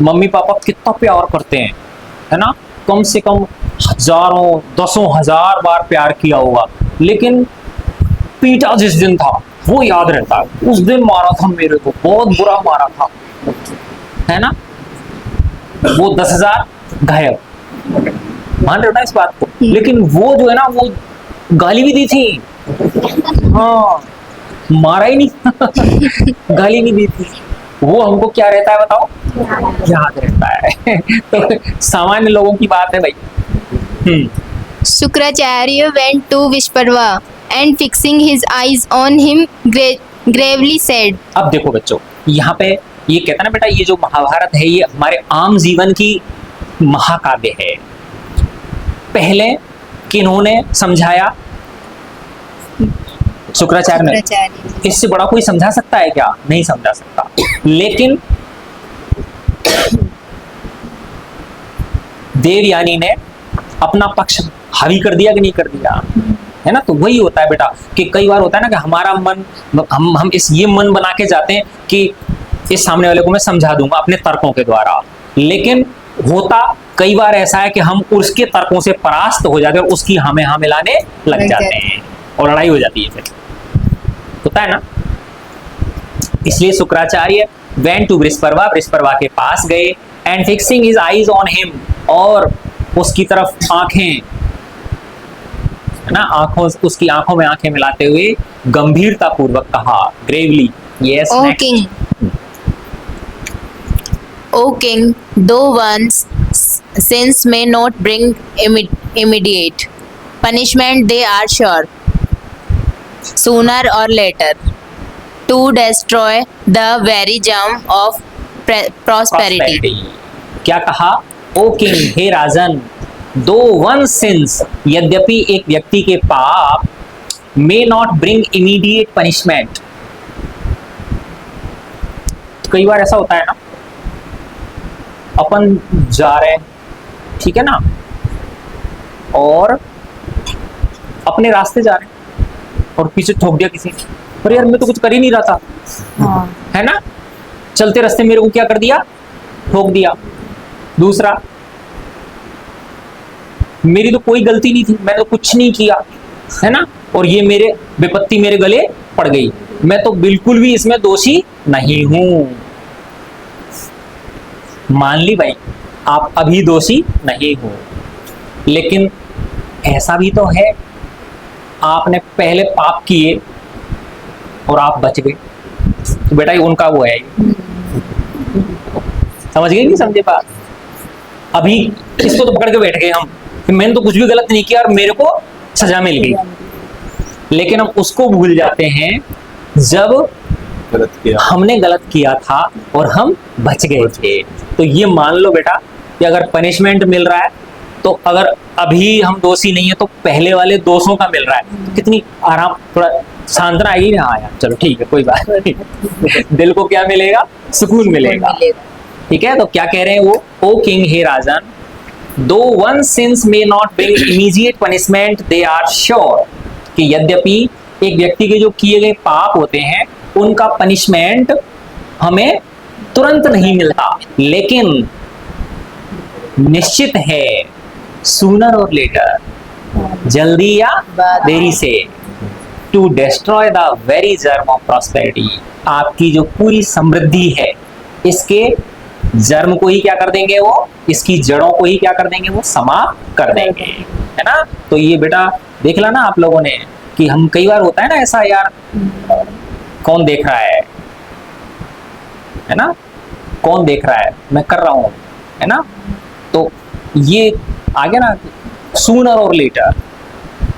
मम्मी पापा कितना प्यार करते हैं, है ना, कम से कम हजारों दसों हजार बार प्यार किया होगा, लेकिन पीटा जिस दिन था वो याद रहता है, उस दिन मारा था मेरे को, बहुत बुरा मारा था, है ना, वो 10,000 घायल, मान रहे हो ना इस बात को। लेकिन वो जो है ना, वो गाली भी दी थी, हाँ, मारा ही नहीं गाली भी दी थी, वो हमको क्या रहता है बताओ, याद रहता है तो सामान्य लोगों की बात है भाई। Shukracharya went to Vishparva and fixing his eyes on him gravely said. अब देखो बच्चों, यहाँ पे ये कहता ना बेटा, ये जो महाभारत है ये हमारे आम जीवन की महाकाव्य है। पहले किन्होंने समझाया, शुक्राचार्य ने। इससे बड़ा कोई समझा सकता है क्या, नहीं समझा सकता। लेकिन देवयानी ने अपना पक्ष हावी कर दिया कि नहीं कर दिया, है ना। तो वही होता है बेटा कि कई बार होता है ना कि हमारा मन, हम ये मन बना के जाते हैं कि इस सामने वाले को मैं समझा दूंगा अपने तर्कों के द्वारा, लेकिन होता कई बार ऐसा है कि हम उसके तर्कों से परास्त हो जाते हैं और उसकी हमें हाँ मिलाने लग जाते हैं और लड़ाई हो जाती है, फिर होता है ना। इसलिए शुक्राचार्य वेंट टू वृषपर्वा, वृषपर्वा के पास गए, and fixing his eyes on him, और उसकी तरफ आंखें, है ना, उसकी आंखों में आंखें मिलाते हुए गंभीरता पूर्वक कहा, Gravely, yes, O king, O king, though one's sins may not bring immediate punishment, they are sure, sooner or later, to destroy the very germ of prosperity. क्या कहा, ओ किंग, हे राजन, दो वन सिंस, यद्यपि एक व्यक्ति के पाप, मे not bring immediate punishment. कई बार ऐसा होता है ना, अपन जा रहे हैं ठीक है ना, और अपने रास्ते जा रहे हैं और पीछे ठोक दिया किसी ने, पर यार मैं तो कुछ कर ही नहीं रहा था, है ना, चलते रास्ते मेरे को क्या कर दिया, ठोक दिया। दूसरा, मेरी तो कोई गलती नहीं थी, मैंने तो कुछ नहीं किया, है ना, और ये मेरे विपत्ति मेरे गले पड़ गई, मैं तो बिल्कुल भी इसमें दोषी नहीं हूं। मान ली भाई आप अभी दोषी नहीं हो, लेकिन ऐसा भी तो है आपने पहले पाप किए और आप बच गए, तो बेटा ये उनका वो है, समझ गए नहीं समझे बात। अभी इसको तो पकड़ के बैठ गए हम कि मैंने तो कुछ भी गलत नहीं किया और मेरे को सजा मिल गई, लेकिन हम उसको भूल जाते हैं जब गलत किया, हमने गलत किया था और हम बच गए थे। तो ये मान लो बेटा कि अगर पनिशमेंट मिल रहा है तो अगर अभी हम दोषी नहीं है तो पहले वाले दोषों का मिल रहा है, कितनी आराम, थोड़ा सांत्वना आएगी ना, हाँ यार चलो ठीक है कोई बात नहीं, दिल को क्या मिलेगा, सुकून मिलेगा। ठीक है, तो क्या कह रहे हैं वो, ओ किंग हे राजन, though one sins may not bring immediate punishment they are sure, कि यद्यपि एक व्यक्ति के जो किए गए पाप होते हैं उनका पनिशमेंट हमें तुरंत नहीं मिलता, लेकिन निश्चित है सूनर और लेटर, जल्दी या देरी से, to destroy the very germ of prosperity, आपकी जो पूरी समृद्धि है इसके जर्म को ही क्या कर देंगे वो, इसकी जड़ों को ही क्या कर देंगे वो, समाप्त कर देंगे, है ना। तो ये बेटा देख ला ना आप लोगों ने कि हम कई बार होता है ना ऐसा, यार कौन देख रहा है ना, कौन देख रहा है, मैं कर रहा हूं, है ना। तो ये आ गया ना सूनर और लेटर,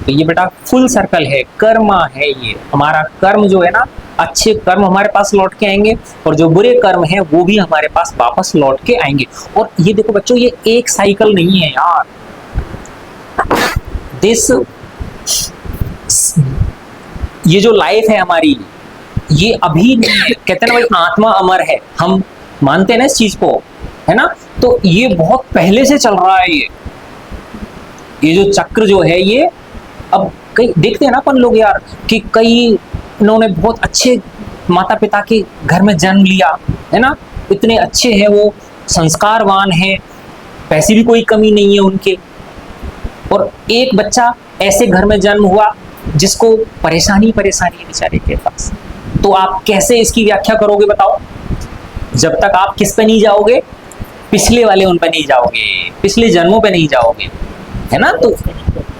तो ये बेटा फुल सर्कल है, कर्मा है, ये हमारा कर्म जो है ना, अच्छे कर्म हमारे पास लौट के आएंगे और जो बुरे कर्म है वो भी हमारे पास वापस लौट के आएंगे। और ये देखो बच्चों, ये एक साइकिल नहीं है यार, ये जो लाइफ है हमारी, ये अभी कहते हैं ना भाई आत्मा अमर है, हम मानते हैं ना इस चीज को, है ना। तो ये बहुत पहले से चल रहा है, ये जो चक्र जो है ये, अब कई देखते हैं ना अपन लोग यार कि कई इन्होंने बहुत अच्छे माता पिता के घर में जन्म लिया, है ना, इतने अच्छे हैं वो, संस्कारवान हैं, पैसे भी कोई कमी नहीं है उनके, और एक बच्चा ऐसे घर में जन्म हुआ जिसको परेशानी परेशानी है बेचारे के पास। तो आप कैसे इसकी व्याख्या करोगे बताओ, जब तक आप किस पे नहीं जाओगे, पिछले वाले उन पे नहीं जाओगे, पिछले जन्मों पे नहीं जाओगे, है ना। तो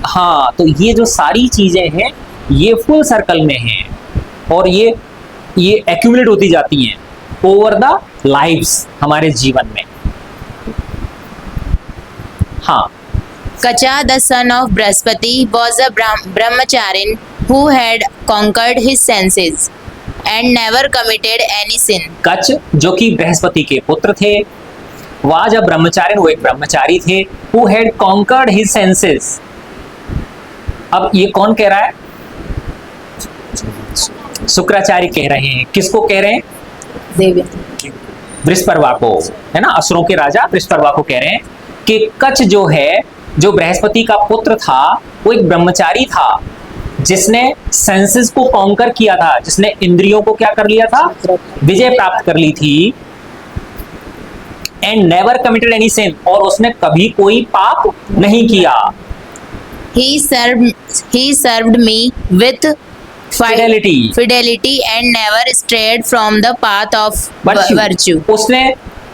हाँ, तो ये जो सारी चीजें हैं ये फुल सर्कल में हैं और ये एक्यूमुलेट होती जाती हैं ओवर द लाइव्स हमारे जीवन में। हाँ, Kacha, the son of Brahaspati, was a brahmacharin who had conquered his senses and never committed any sin. कच जो कि बृहस्पति के पुत्र थे, वाज अ ब्रह्मचारिन, वो एक ब्रह्मचारी थे, who had conquered his senses। अब ये कौन कह रहा है, शुक्राचार्य कह रहे हैं, किसको कह रहे हैं, बृहस्पति को, है ना, असुरों के राजा बृहस्पति को कह रहे हैं कि कच जो है, जो बृहस्पति का पुत्र था, वो एक ब्रह्मचारी था जिसने सेंसेस को कॉन्कर किया था, जिसने इंद्रियों को क्या कर लिया था, विजय प्राप्त कर ली थी, एंड नेवर कमिटेड एनी सिन, और उसने कभी कोई पाप नहीं किया। He served me with fidelity and never strayed from the path of virtue. उसने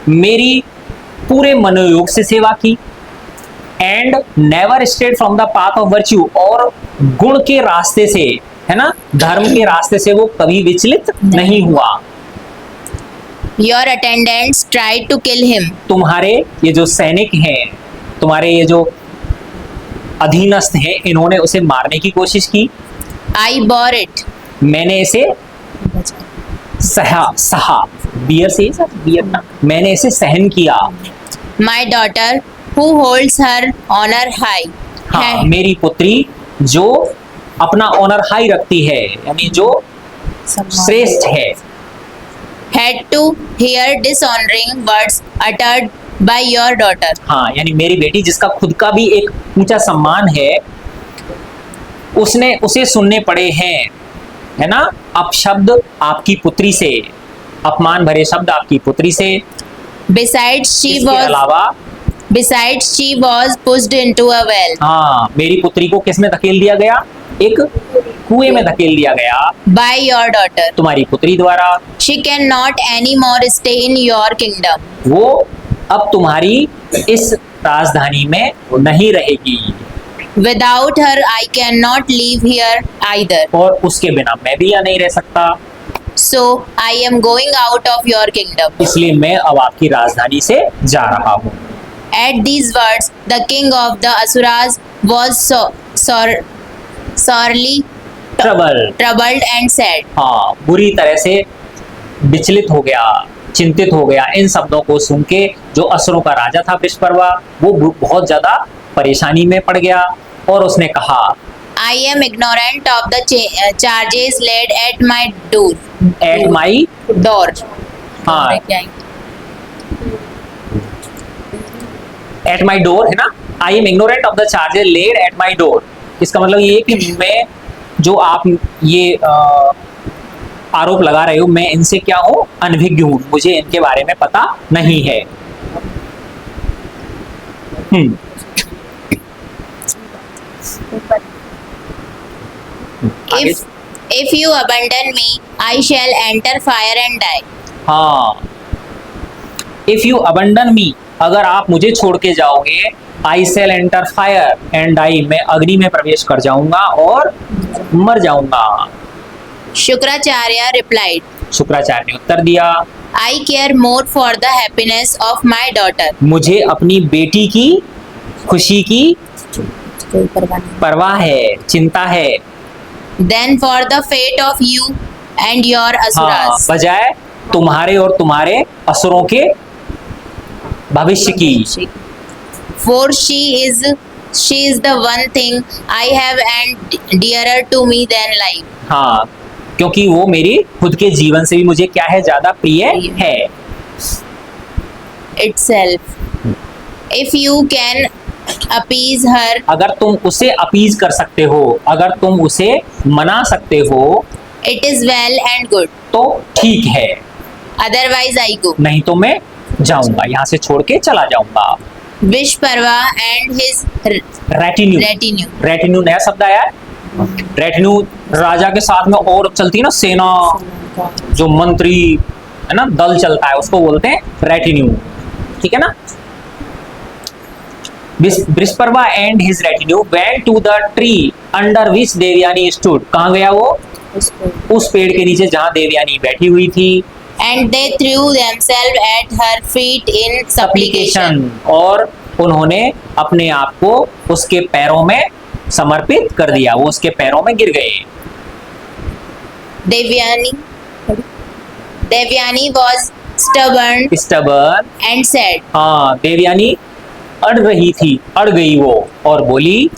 मेरी पूरे मनोयोग से सेवा की, and never strayed from the path of virtue, और गुण के रास्ते से, है ना, धर्म के रास्ते से वो कभी विचलित नहीं हुआ। Your attendants tried to kill him. तुम्हारे ये जो सैनिक हैं, तुम्हारे ये जो अधीनस्थ हैं, इन्होंने उसे मारने की कोशिश की। I bore it. मैंने इसे सहा बियर से, बियर ना, मैंने इसे सहन किया। My daughter, who holds her honor high. हाँ, मेरी पुत्री जो अपना ऑनर हाई रखती है, यानी जो श्रेष्ठ है, had to hear dishonoring words uttered by your daughter. हाँ, यानी मेरी बेटी जिसका खुद का भी एक ऊंचा सम्मान है, उसे सुनने पड़े हैं, है ना, अपशब्द आपकी पुत्री से, अपमान भरे शब्द आपकी पुत्री से। Besides, she was pushed into a well. हाँ, मेरी पुत्री को किस में धकेल दिया गया? एक कुएं में धकेल दिया गया by your daughter. तुम्हारी पुत्री द्वारा। She cannot anymore stay in your kingdom. वो अब तुम्हारी इस राजधानी में नहीं रहेगी। Without her, I cannot live here either. और उसके बिना मैं भी यहाँ नहीं रह सकता। So I am going out of your kingdom. इसलिए मैं अब आपकी राजधानी से जा रहा हूँ। At these words, the king of the Asuras was sorely troubled and sad. हाँ, बुरी तरह से विचलित हो गया, चिंतित हो गया। इन शब्दों को सुन के जो असुरों का राजा था वृषपर्वा, वो बहुत ज्यादा परेशानी में पड़ गया और उसने कहा, I am ignorant of the charges laid at my door. At my door. हाँ, at my door है ना। I am ignorant of the charges laid at my door. इसका मतलब ये कि मैं जो आप ये आरोप लगा रहे हो, मैं इनसे क्या हूँ? अनभिज्ञ हूँ, मुझे इनके बारे में पता नहीं है। If you abandon me, I shall enter fire and die. हाँ, if you abandon me, अगर आप मुझे छोड़ के जाओगे, I shall enter fire and die, मैं अग्नि में प्रवेश कर जाऊंगा और मर जाऊंगा। Shukracharya replied, शुक्राचार्य ने उत्तर दिया, I care more for the happiness of my daughter. मुझे अपनी बेटी की खुशी की परवाह है, चिंता है, Than for the fate of you and your asuras. बजाय तुम्हारे और तुम्हारे असुरों के भविष्य की। For she is the one thing I have and dearer to me than life. हाँ, क्योंकि वो मेरी खुद के जीवन से भी मुझे क्या है? ज्यादा प्रिय है। Itself. If you can appease her, अगर तुम उसे अपीज कर सकते हो, अगर तुम उसे मना सकते हो, it is well and good. तो ठीक है, Otherwise I go. नहीं तो मैं जाऊंगा, यहाँ से छोड़ के चला जाऊंगा। Vishparva and his रेटिन्यू नया शब्द आया है। रेटिन्यू राजा के साथ में और चलती है ना, सेना, जो मंत्री है ना, दल चलता है, उसको बोलते हैं रेटिन्यू, ठीक है ना। Vishparva and his retinue went to the tree under which Devyani stood. कहाँ गया वो? उस पेड़ के नीचे जहाँ देवयानी बैठी हुई थी। And they threw themselves at her feet in supplication. और उन्होंने अपने आप को उसके पैरों में समर्पित कर दिया, वो उसके पैरों में गिर गए। Devyani was stubborn and said. हाँ, देवयानी अड़ रही थी, अड़ गई वो और बोली,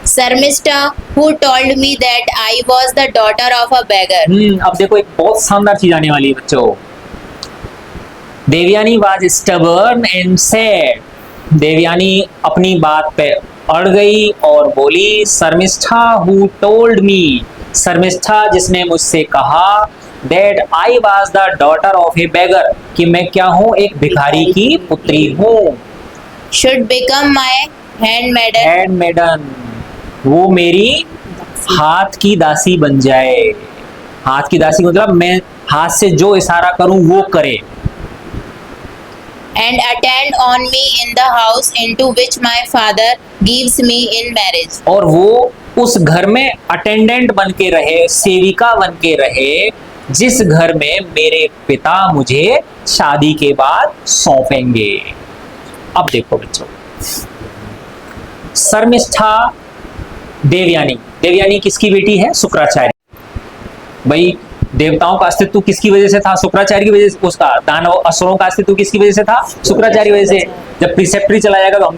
Sarmishta, who told me that I was the daughter of a beggar. अब देखो एक बहुत शानदार चीज आने वाली है बच्चों। Devyani was stubborn and said. Devyani अपनी बात पे अड़ गई और बोली, Sharmishtha who told me, Sharmishtha जिसने मुझसे कहा, that I was the daughter of a beggar, कि मैं क्या हूँ? एक भिखारी की पुत्री हूँ। Should become my handmaiden. वो मेरी हाथ की दासी बन जाए। हाथ की दासी मतलब मैं हाथ से जो इशारा करूं वो करे। And attend on me in the house into which my father gives me in marriage. और वो उस घर में अटेंडेंट बन के रहे, सेविका बन के रहे, जिस घर में मेरे पिता मुझे शादी के बाद सौंपेंगे। अब देखो बच्चों, शर्मिष्ठा देवयानी किसकी बेटी है? शुक्राचार्य। भाई देवताओं का अस्तित्व किसकी वजह से था? शुक्राचार्य की वजह से। उसका दानव असुरों का अस्तित्व किसकी वजह से था? शुक्राचार्य की वजह से। जब प्रिसेप्टरी चला जाएगा तो हम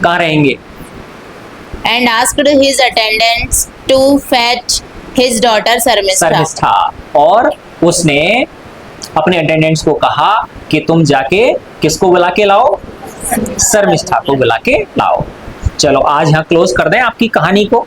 कहाँ रहेंगे? And asked his attendants to fetch his daughter Sarmishta. और उसने अपने अटेंडेंट्स को कहा कि तुम जाके किसको बुला के लाओ? सर मिस्ठा को बुला के लाओ। चलो आज यहाँ क्लोज कर दें आपकी कहानी को।